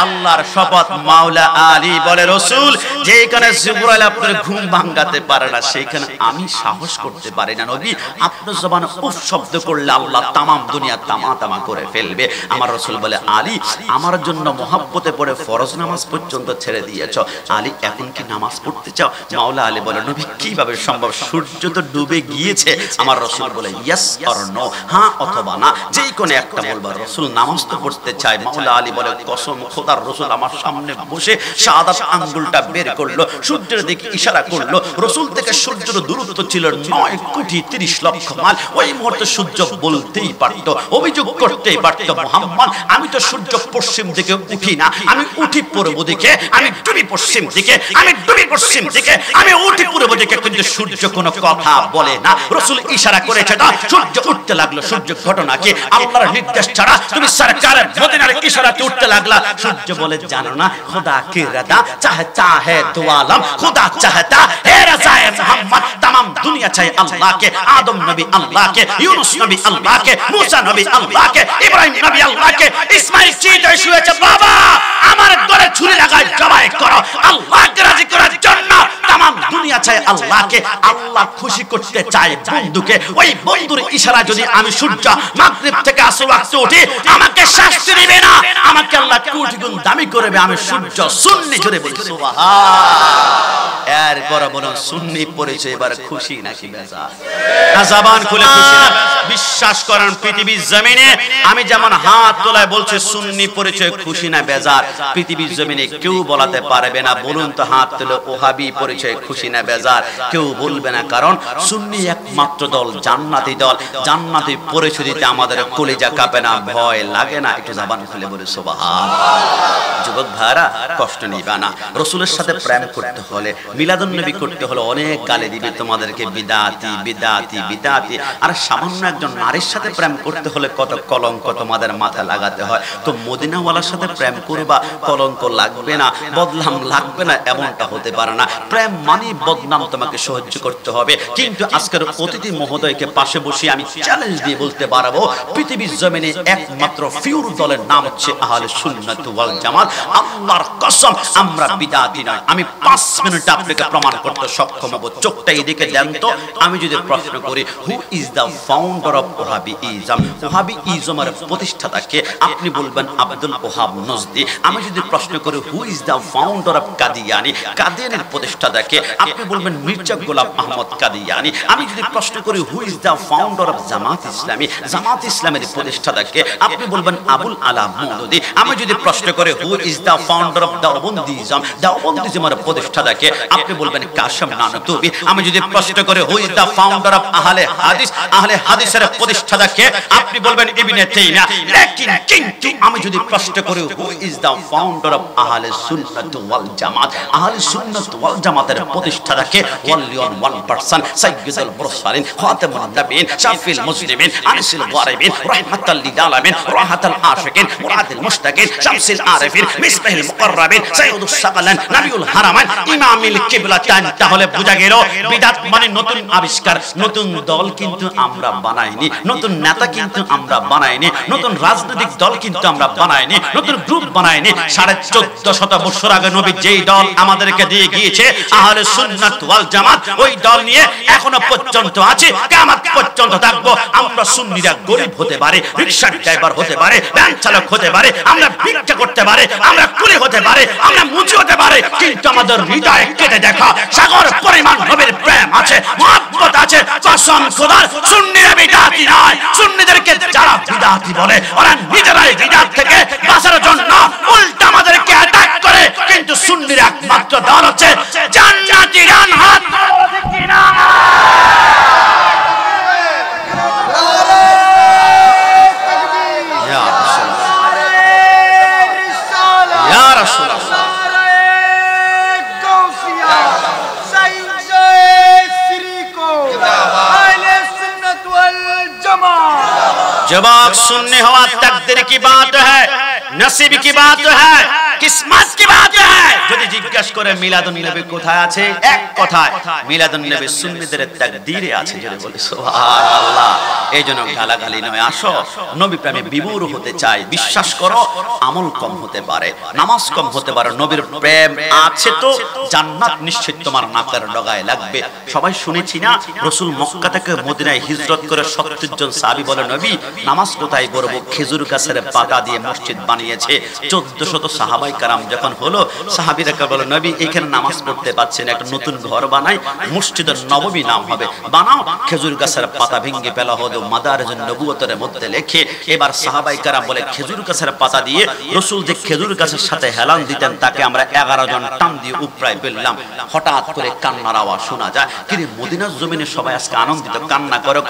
আল্লাহর শপথ মাওলা আলী বলে রাসূল যেখানে জিবরাইল আপনার ঘুম ভাঙাতে পারে না সেখানে আমি সাহস করতে পারি না নবী আপনার জবানে উফ শব্দ করলে আল্লাহ तमाम দুনিয়া তামা করে ফেলবে আমার রাসূল বলে আলী আমার জন্য মহব্বতে পড়ে ফরজ নামাজ পর্যন্ত ছেড়ে দিয়েছো আলী এখন কি নামাজ পড়তে চাও মাওলা আলী বলে নবী কিভাবে সম্ভব সূর্য তো ডুবে গিয়েছে আমার রাসূল বলে ইয়েস অর নো হ্যাঁ অথবা না যেই কোন একটা বলবা রাসূল নামাজ তো পড়তে চায় মাওলা আলী বলে কসম খোদার রাসূল আমার সামনে বসে শাহাদাত আঙ্গুলটা বের করলো সূর্যের দিকে ইশারা করলো রাসূল থেকে সূর্যের দূরত্ব ছিল 9 কোটি 30 লক্ষ মাইল ওই মুহূর্তে সূর্য বলতেই পারতো অভিযোগ করতেই পারতো মুহাম্মদ আমি তো সূর্য পশ্চিম দিকে উঠি না আমি উঠি পূর্ব দিকে আমি ডুবি পশ্চিম দিকে আমি ডুবি পশ্চিম দিকে আমি উঠি পূর্ব দিকে কিন্তু সূর্য কোনো কথা বলে না রাসূল ইশারা করেছে না সূর্য উঠতে লাগলো সূর্য ঘটনা কি আল্লাহর নির্দেশ ছাড়া তুমি সরকারের মদিনার ইশারাতে উঠতে লাগলা সূর্য বলে জানো না খোদা কি রাদা চাহে দো আলম খোদা চাহতা হে রাজায়ে মুহাম্মদ तमाम দুনিয়া চাই আল্লাহকে আদম নবী আল্লাহকে ইউনূস নবী আল্লাহকে মুসা নবী আল্লাহকে ইব্রাহিম নবী আল্লাহকে ইসমাঈল চিন্তা শুয়েছে বাবা আমার দরে ছুরি লাগায় জবাই করো আল্লাহকে রাজি করার জন্য तमाम দুনিয়া চাই আল্লাহকে আল্লাহ খুশি করতে চায় বন্ধুকে ওই বন্ধুর ইশারা যদি আমি সূর্য মাগরিব থেকে আসর ওয়াক্তে উঠি আমাকে শাস্তি দিবে না আমাকে আল্লাহ কোটি গুণ দামি করবে আমি সূর্য সুন্নি জোরে বলি সুবহান এরপর বলুন সুন্নি পরিচয় এবার খুশি নাকি বেজার না জবান খুলে খুশি না বিশ্বাস করেন পৃথিবীর জমিনে আমি যেমন হাত তোলায় বলছি সুন্নি পরিচয় খুশি না বেজার পৃথিবীর জমিনে কেউ বলাতে পারবে না বলুন তো হাত তুলে ওহাবি পরিচয় খুশি না বেজার কেউ বলবে না কারণ সুন্নি একমাত্র দল জান্নাতি দল জান্নাতি পরিচয় দিতে আমাদের কলিজা কাঁপে না ভয় লাগে না একটু জবান খুলে বলি সুবহান যুবক ভাইরা কষ্ট নিবা না রাসূলের সাথে প্রেম করতে হলে মিলাদুন মিলাদুন নবী করতে হলে অনেক গালি দিবে তোমাদেরকে, বিদাতি বিদাতি বিদাতি। আর সামান্য একজন নারীর সাথে প্রেম করতে হলে কত কলঙ্ক তোমাদের মাথায় লাগাতে হয়। তো মদিনাওয়ালার সাথে প্রেম করবা, কলঙ্ক লাগবে না, বদনাম লাগবে না, এমনটা হতে পারে না। প্রেম মানে বদনাম তোমাকে সহ্য করতে হবে। কিন্তু আজকের অতিথি মহোদয়কে পাশে বসে আমি চ্যালেঞ্জ দিয়ে বলতে পারবো, পৃথিবীর জমিনে একমাত্র ফিউর দলের নাম হচ্ছে আহলে সুন্নাত ওয়াল জামাত। আল্লাহর কসম আমরা বিদাতি নয়। আমি 5 মিনিট আপনাকে প্রমাণ করতে সক্ষম হব। চোখটা এদিকে দেন তো। আমি যদি প্রশ্ন করি who is the founder of Wahhabism, ওয়াহাবিইজমের প্রতিষ্ঠাতাকে, আপনি বলবেন আব্দুল ওহাব নজদি। আমি যদি প্রশ্ন করি who is the founder of Qadiani, কাদিয়ানির প্রতিষ্ঠাতাকে, আপনি বলবেন মির্জা গোলাম আহমদ কাদিয়ানি। আমি যদি প্রশ্ন করি who is the founder of Jamaat Islami, Jamaat ইসলামের প্রতিষ্ঠাতাকে, আপনি বলবেন আবুল আলা মওদুদি। আমি যদি প্রশ্ন করি who is the founder of Deobandism, দেওবন্দিজমের প্রতিষ্ঠাতাকে, আপনি বলবেন কাশেম নানতুবি। আমি যদি প্রশ্ন করি who is the founder of Ahle Hadith, আহলে হাদিসের প্রতিষ্ঠাতাকে, আপনি বলবেন ইবনে তাইমিয়া। লেকিন কিন্তু আমি যদি প্রশ্ন করি who is the founder of আহলে সুন্নাত ওয়াল জামাত, আহলে সুন্নাত ওয়াল জামাতের প্রতিষ্ঠাতাকে, ওয়ানলি অন ওয়ান পারসন, সাইয়্যিদুল মুরসালিন, খাতামুন নবিয়্যিন, শাফিউল মুসলিমিন, আনিসুল গারিবিন, রাহমাতাল লিল আলামিন, রাহাতাল আশিকিন, মুরাদুল মুশতাকিন, শামসুল আরিফিন, মিসবাহুল মুকাররাবিন, সাইয়্যিদুস সাকালান, নবিউল হারামাইন, ইমামুল কিবলাতান। তাহলে বোঝা গেল বিদআত মানে নতুন আবিষ্কার। নতুন দল কিন্তু আমরা বানাইনি, নতুন নেতা কিন্তু আমরা বানাইনি, নতুন রাজনৈতিক দল কিন্তু আমরা বানাইনি, নতুন গ্রুপ বানাইনি। 1450 বছর আগে নবী যেই দল আমাদেরকে দিয়ে গিয়েছে আহলে সুন্নাত ওয়াল জামাত, ওই দল নিয়ে এখনো পর্যন্ত আছে, কিয়ামত পর্যন্ত থাকবো। আমরা সুন্নিরা গরীব হতে পারে, রিকশা ড্রাইভার হতে পারে, ভ্যান চালক হতে পারে, আমরা ভিক্ষা করতে পারে, আমরা কুলি হতে পারে, আমরা মুচি হতে পারে, কিন্তু আমাদের হৃদয়ে কেটে দেখা সাগর পরিমাণ নবীর প্রেম আছে, মহব্বত আছে। কসম খোদার সুন্নিরা বিদআতি নয়। সুন্নিদেরকে যারা বিদআতি বলে ওরা নিজেরাই বিদআত থেকে বাঁচার জন্য উল্টা আমাদেরকে অ্যাটাক করে। কিন্তু সুন্নির একমাত্র দল হচ্ছে জান্নাতি ডান হাত। जवाब सुनने हुआ तकदीर की बात है, नसीब की बात है, किस्मत की बात है। যদি জিজ্ঞাসা করে মিলাদুন নবী কোথায় আছে, এক কথায় মিলাদুন নবী সুন্নিদের তাকদীরে আছে। যদি বলি সুবহানাল্লাহ। এইজন্য গালাগালি নয়, আসো নবী প্রেমে বিভোর হতে চাই। বিশ্বাস করো আমল কম হতে পারে, নামাজ কম হতে পারে, নবীর প্রেম আছে তো জান্নাত নিশ্চিত তোমার নাকের ডগায় লাগবে। সবাই শুনেছি না রাসূল মক্কা থেকে মদিনায় হিজরত করে 70 জন সাহাবী বলে নবী নামাজ কোথায় পড়ব? খেজুর গাছের পাতা দিয়ে মসজিদ বানিয়েছে। 1400 সাহাবায়ে কেরাম যখন হলো, সাহাবীরা বলে নবী এখানে নামাজ পড়তে পাচ্ছেন, একটা নতুন ঘর বানাই, মসজিদুন নববী নাম হবে, বানাও। খেজুর গাছের পাতা ভেঙে ফেলা হলো, মাদারিজুন নবুওয়াতের মধ্যে লেখে। এবার সাহাবায়ে কেরাম বলে খেজুর গাছের পাতা দিয়ে রাসূল যে খেজুর গাছের সাথে হেলান দিতেন তাকে আমরা 11 জন টান দিয়ে উপরায় ফেললাম। হঠাৎ করে কান্নার আওয়াজ শোনা যায়। কিন্তু মদিনার জমিনে সবাই আজকে আনন্দিত, কান্না করে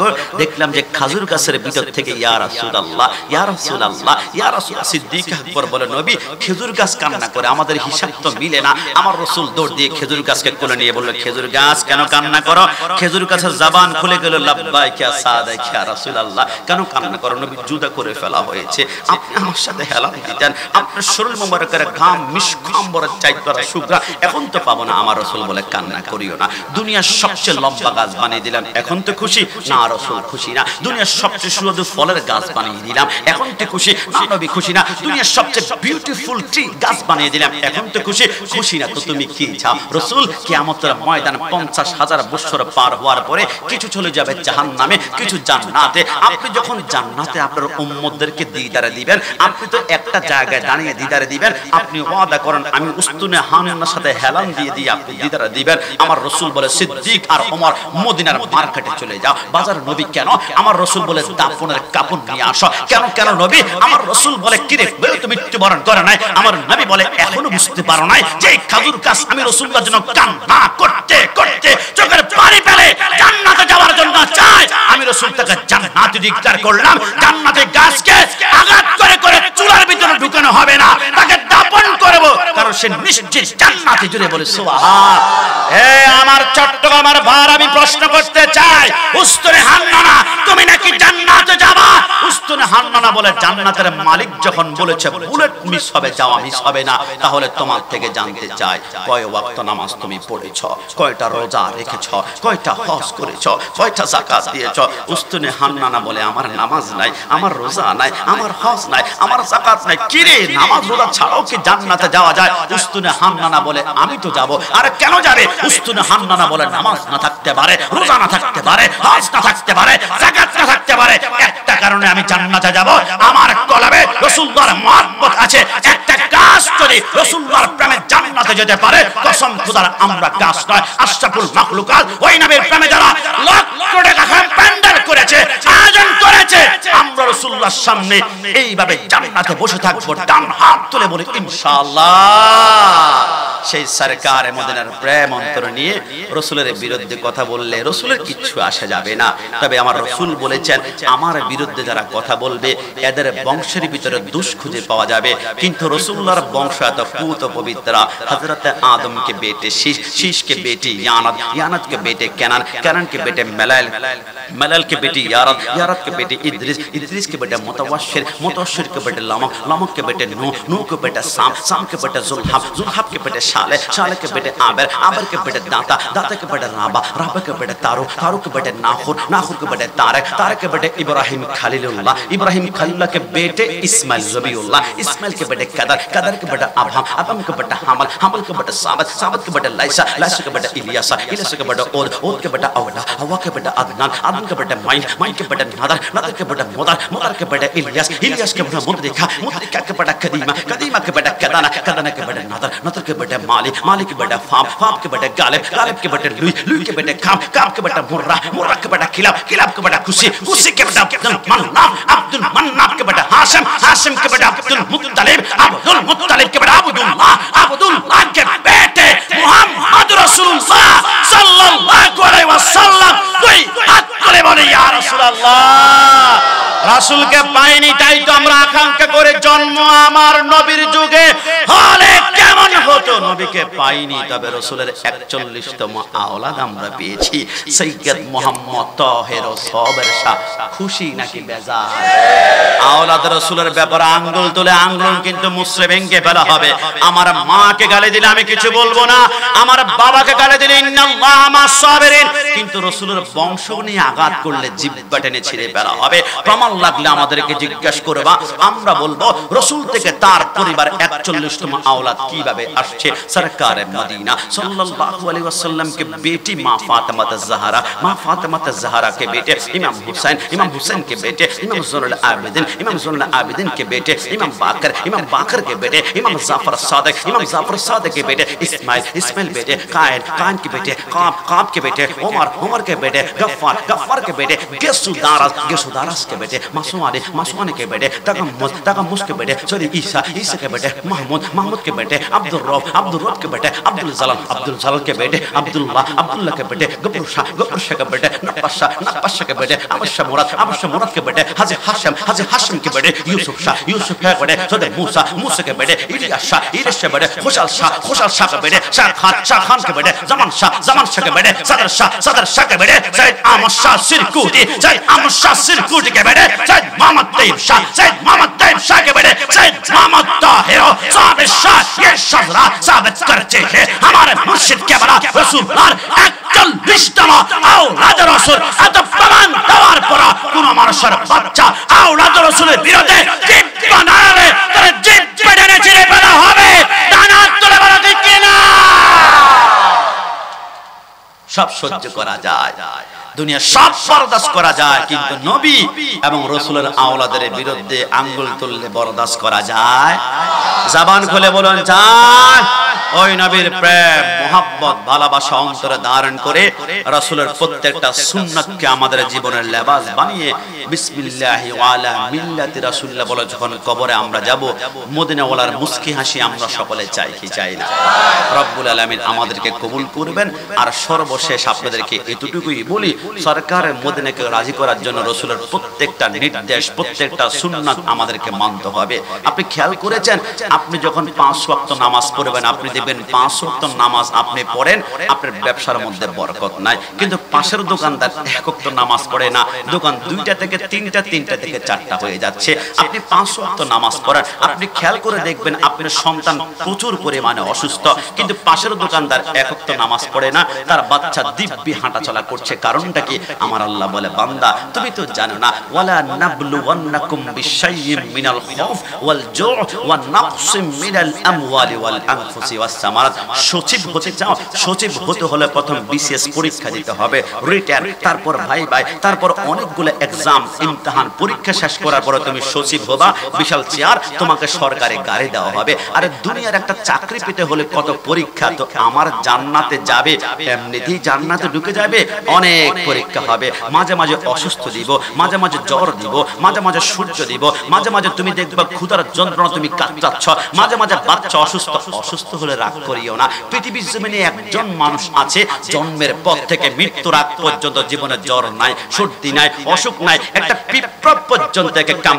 দেখলাম যে খেজুর গাছের ভিতর থেকে ইয়া রাসূলুল্লাহ, ইয়া রাসূলুল্লাহ, ইয়া রাসূল। সিদ্দিক আকবর বলে নবী খেজুর গাছ কান্না করে, আমাদের হিসাব তো মিলে না। আমার রাসূল দৌড় দিয়ে খেজুর গাছকে কোলে নিয়ে বলল খেজুর গাছ কেন কান্না করো? খেজুর গাছের জবান খুলে গেল, লাব্বাইক ইয়া সাদাইক ইয়া রাসূলুল্লাহ। কেন কান্না করো? নবী জুদা করে ফেলা হয়েছে, আপনি আমার সাথে হেলান দিতেন, আপনার শরীর মোবারকের ঘাম মিশকাম্বরের চাইতে শুকরা এখন তো পাবো না। আমার রাসূল বলে কান্না করিও না, দুনিয়ার সবচেয়ে লম্বা গাছ বানিয়ে দিলাম, এখন তো খুশি না? রাসূল খুশি না। দুনিয়ার সবচেয়ে সুস্বাদু ফলের গাছ বানিয়ে দিলাম, এখন তো খুশি না? নবী খুশি না। দুনিয়ার সবচেয়ে বিউটিফুল ট্রি গাছ বানিয়ে দিলাম, এখন তো খুশি খুশি না? তো তুমি কি চাও? রাসূল কিয়ামতের ময়দান 50,000 বছর পার হওয়ার পরে কিছু চলে যাবে জাহান্নামে, কিছু জান্নাতে। আপনি যখন জান্নাতে আপনার উম্মতদেরকে দিদারে দিবেন, আপনি তো একটা জায়গায় দাঁড়িয়ে দিদারে দিবেন। আপনি ওয়াদা করেন আমি উস্তুনে হান্নার সাথে হেলান দিয়ে দিয়ে আপনি দিদারে দিবেন। আমার রাসূল বলে সিদ্দিক আর ওমর মদিনার মার্কেটে চলে যাও। বাজার নবী কেন? আমার রাসূল বলে দাফনের কাপড় নিয়ে আসো। কেন কেন নবী? আমার রাসূল বলে কি রে তুমি মৃত্যুবরণ করে নাই? আমার নবী বলে এখনো বুঝতে পারো নাই যে খেজুর গাছ আমি রাসূলুল্লাহর জন্য কান্না করতে করতে চোখের পানি ফেলে জান্নাতে যাওয়ার জন্য চাই। আমি রাসূল তাকে জান্নাতে ডিক্লেয়ার করলাম। জান্নাতে গাছকে আঘাত করে করে চুলার ভিতরে ঢুকানো হবে না, তাকে দাফন করব, কারণ সে নিশ্চিত জান্নাতে। জুড়ে বলে সুবহান। চট্টগ্রামের ভার আমি প্রশ্ন করতে চাই, উস্তুনে হান্নানা তুমি নাকি জান্নাতে যাবা? উস্তুনে হান্নানা বলে জান্নাতের মালিক যখন বলেছে বুলেট মিস হবে, যাওয়া মিস হবে না, তাহলে তোমার থেকে জানতে চাই কয় ওয়াক্ত নামাজ তুমি পড়েছো, কয়টা রোজা রেখেছো, কয়টা হজ করেছো, কয়টা যাকাত দিয়েছো? উস্তুনে হান্নানা বলে আমার নামাজ নাই, আমার রোজা নাই, আমার হজ নাই, আমার যাকাত নাই। কি রে, নামাজ রোজা ছাড়াও কি জান্নাতে যাওয়া যায়? উস্তুনে হান্নানা বলে আমি তো যাব। আরে কেন যাবে? উস্তুনে হান্নানা বলে নামাজ না থাকতে পারে, রোজা না থাকতে পারে, হজ না থাকতে পারে, যাকাত না থাকতে পারে, একটা কারণে আমি জান্নাতে যাব, আমার কলবে রাসূলুল্লাহর মহব্বত আছে। একটা গাছ যদি রাসূলুল্লাহর প্রেমে জান্নাতে যেতে পারে, কসম খোদার আমরা গাছ নয়, আশরাফুল মাখলুকাত ওই নবীর প্রেমে যারা লক্ষ টাকা প্যান্ডেল করেছে, আয়োজন করেছে, আমরা রাসূলুল্লাহর সামনে এইভাবে জান্নাতে বসে থাকবো, ডান হাত তুলে বলি ইনশাআল্লাহ। সেই সরকারে মদিনার প্রেম অন্তর নিয়ে রাসূলের বিরুদ্ধে কথা বললে রাসূলের কিচ্ছু আসে যাবে না। তবে আমার রাসূল বলেছেন আমার বিরুদ্ধে যারা কথা বলবে এদের বংশের ভিতরে দোষ খুঁজে পাওয়া যাবে। কিন্তু রাসূলুল্লাহর বংশ এত পুত পবিত্র, হযরত आदम के बेटे शीश, शीश के बेटी यानत, यानत के बेटे केनान, केनान के बेटे मलाल, मलाल के बेटी यारत, यारत के बेटे इद्रिस, इद्रिस के बेटे मुतवश्शिर, मुतवश्शिर के बेटे लामक, लामक के बेटे नूह, नूह के बेटे साम, साम के बेटे जुल्हब, जुल्हब के बेटे शाले, शाले के बेटे आबर, आबर के बेटे दाता, दाता के बेटे राबा, राबा के बेटे तारू, तारू के बेटे नाखुर, नाखुर के बेटे तारक, तारक के बेटे इब्राहिम खलीलुल्लाह, इब्राहिम खलीलुल्लाह के बेटे इस्माइल ज़बीउल्लाह, इस्माइल के बेटे कदर, कदर के बेटे अबहम, अबहम के बेटे हमल, हमल के बेटे साबत, साबत के बेटे लाइसा, लाइसा के बेटे इलियासा, इलियासा के बेटे ओद, ओद के बेटे अवला, हवा के बेटे अदनान, अदनान के बेटे माइन, माइन के बेटे नदर, नदर के बेटे मुदर, मुदर के बेटे इलियास, इलियास के बेटे मुद्रिका, मुद्रिका के बेटे कदीमा, कदीमा के बेटे कदाना, कदाना के बेटे नदर, नदर के बेटे माली, माली के बेटे फाम, फाम के बेटे गालिब, गालिब के बेटे लुई, लुई के बेटे काम, काम के बेटे मुर्रा, मुर्रा के बेटे किलाब, किलाब के बेटे खुशी, खुशी के बेटे अब्दुल मन्नाफ, अब्दुल मन्नाफ के बेटे हाशिम, हाशिम के बेटे अब्दुल मुत्तलिब, अब्दुल मुत्तलिब के बेटे अब्दुल्लाह, अब्दुल्लाह के बेटे मुहम्मद रसूलुल्लाह सल्लल्लाहु अलैहि वसल्लम। দুই হাত তুলে বলে ইয়া রাসূলুল্লাহ। রাসূলকে পাইনি তাই তো আমরা আকাঙ্ক্ষা করে জন্ম আমার নবীর যুগে হলে কেমন হতো। নবীকে পাইনি, তবে রাসূলের 41তম আওলাদ আমরা পেয়েছি, সৈয়দ মুহাম্মদ তাহের ও সবের শাহ। খুশি নাকি বেজার? আওলাদ রাসূলের ব্যাপারে আঙ্গুল তুলে আঙ্গুল কিন্তু মুসরে ভেঙে ফেলা হবে। আমার মাকে গালি দিলে আমি কিছু বলবো না, আমার বাবাকে গালি দিলে ইন্নাল্লাহ মা'আস সাবিরিন, কিন্তু রাসূলের বংশ নিয়ে আঘাত করলে জিহ্বা টেনে ছিঁড়ে ফেলা হবে। প্রমাণ লাগলে আমাদেরকে জিজ্ঞাসা করবা, আমরা বলবো রাসূল থেকে তার পরিবার 41তম আওলাদ কিভাবে আসছে। সরকারে মদিনা সাল্লাল্লাহু अलैहि वसल्लम के बेटी मां फातिमा ज़हरा, मां फातिमा ज़हरा के बेटे इमाम हुसैन, इमाम हुसैन के बेटे इमाम ज़ुनुल आबिदीन, इमाम ज़ुनुल आबिदीन के बेटे इमाम बाकर, इमाम बाकर के बेटे इमाम जाफर सादिक, इमाम जाफर सादिक के बेटे इस्माइल, इस्माइल बेटे कायन, कायन के बेटे काब, काब के बेटे उमर, उमर के बेटे गफ्फार, गफ्फार के बेटे गेसुदारस, गेसुदारस के बेटे मासूआनी, मासूआनी के बेटे तगम्मुस, तगम्मुस के बेटे सॉरी ईसा, ईसा के बेटे महमूद, महमूद के बेटे अब्दुल रऊफ, अब्दुल रऊफ के बेटे अब्दुल जलाल, अब्दुल जलाल के बेटे अब्दुल्लाह, अब्दुल्लाह के बेटे गफूर शाह, गफूर शाह के बेटे नक्काशा, नक्काशा के बेटे अबशा मुराद, अबशा मुराद के बेटे हाजी हाशिम, हाजी हाशिम के बेटे यूसुफ शाह, यूसुफ के बेटे सदे मूसा, मूसा के बेटे इलियास शाह, इलियास के बेटे खुशाल शाह, खुशाल शाह के बेटे शाह खान, शाह खान के बेटे जमान शाह, जमान शाह के बेटे सदर शाह, सदर शाह के बेटे सैयद अहमद शाह सिरकुटी, सैयद अहमद शाह सिरकुटी के बेटे सैयद मोहम्मद तैयब शाह, सैयद मोहम्मद तैयब शाह के बेटे सैयद मोहम्मद ताहिर साहब शाह। ये शजरा साबित करते हैं हमारे मुर्शिद के बड़ा रसूलुल्लाह 41তম আওলাদ রাসূল। এত প্রমাণ দেওয়ার পর কোন মানুষের বাচ্চা আওলাদ রাসূলের বিরুদ্ধে জিদ বানালে তার জিদ পেড়ে ছিঁড়ে ফেলা হবে। ডানা তুলে বলা ঠিক কিনা? সব সহ্য করা যায়, দুনিয়া সব বরদাস্ত করা যায়, কিন্তু নবী এবং রাসূলের আওলাদের বিরুদ্ধে আঙ্গুল তুললে বরদাস্ত করা যায়? জবান খুলে বলুন যায়? ওই নবীর প্রেম মোহাব্বত ভালোবাসা অন্তরে ধারণ করে রাসূলের প্রত্যেকটা সুন্নাতকে আমাদের জীবনের লেবাস বানিয়ে বিসমিল্লাহি ওয়া আলা মিল্লাতি রাসূলুল্লাহ বলে যখন কবরে আমরা যাব, মদিনাওয়ালার মুস্কি হাসি আমরা সকলে চাই কি চাই না? রব্বুল আলামিন আমাদেরকে কবুল করবেন। আর সর্বশেষ আপনাদেরকে এতটুকুই বলি, সরকারের মদিনাকে রাজি করার জন্য রাসূলের প্রত্যেকটা নির্দেশ, প্রত্যেকটা সুন্নাত আমাদেরকে মানতে হবে। আপনি খেয়াল করেছেন আপনি যখন 5 ওয়াক্ত নামাজ পড়বেন, আপনি দেখবেন 5 ওয়াক্ত নামাজ আপনি পড়েন, আপনার ব্যবসার মধ্যে বরকত নাই। কিন্তু পাশের দোকানদার 1 ওয়াক্ত নামাজ পড়ে না, দোকান 2টা থেকে 3টা, 3টা থেকে 4টা হয়ে যাচ্ছে। আপনি 5 ওয়াক্ত নামাজ পড়েন, আপনি খেয়াল করে দেখবেন আপনার সন্তান প্রচুর পরিমাণে অসুস্থ, কিন্তু পাশের দোকানদার 1 ওয়াক্ত নামাজ পড়ে না, তার বাচ্চা দিব্যি হাঁটাচলা করছে। কারণটা কি? আমার আল্লাহ বলে, বান্দা তুমি তো জানো না, ওয়ালা নাবলুওয়ান্নাকুম বিশাইয়্যিম মিনাল খাউফ ওয়াল জু' ওয়া নাকসিম মিনাল আমওয়ালি ওয়াল আনফুসি ওয়াস সামারাত। সচিব হতে চাও, সচিব হতে হলে প্রথম বিসিএস পরীক্ষা দিতে হবে, রিটার্ন, তারপর ভাই, তারপর অনেকগুলো এক্সাম, ইমতিহান, পরীক্ষা শেষ করার পরে তুমি সচিব হবা, বিশাল চেয়ার, তোমাকে সরকারি গাড়ি দেওয়া হবে। আরে দুনিয়ার একটা চাকরি পেতে হলে কত পরীক্ষা। তো আমার জান্নাতে যাবে, এমনিতেই জান্নাতে ঢুকে যাবে, অনেক পরীক্ষা হবে। মাঝে মাঝে অসুস্থ দিব, মাঝে মাঝে জ্বর দিব, মাঝে মাঝে সূর্য দিব, মাঝে মাঝে তুমি দেখবা ক্ষুধার যন্ত্রণা তুমি কাটাচ্ছ, মাঝে মাঝে বাচ্চা অসুস্থ। অসুস্থ হলে রাগ করিও না। পৃথিবীর জমিনে একজন মানুষ আছে জন্মের পর থেকে মৃত্যুর আগ পর্যন্ত জীবনে জ্বর নাই, সর্দি নাই, অসুখ নাই, একটা পিঁপড়া পর্যন্ত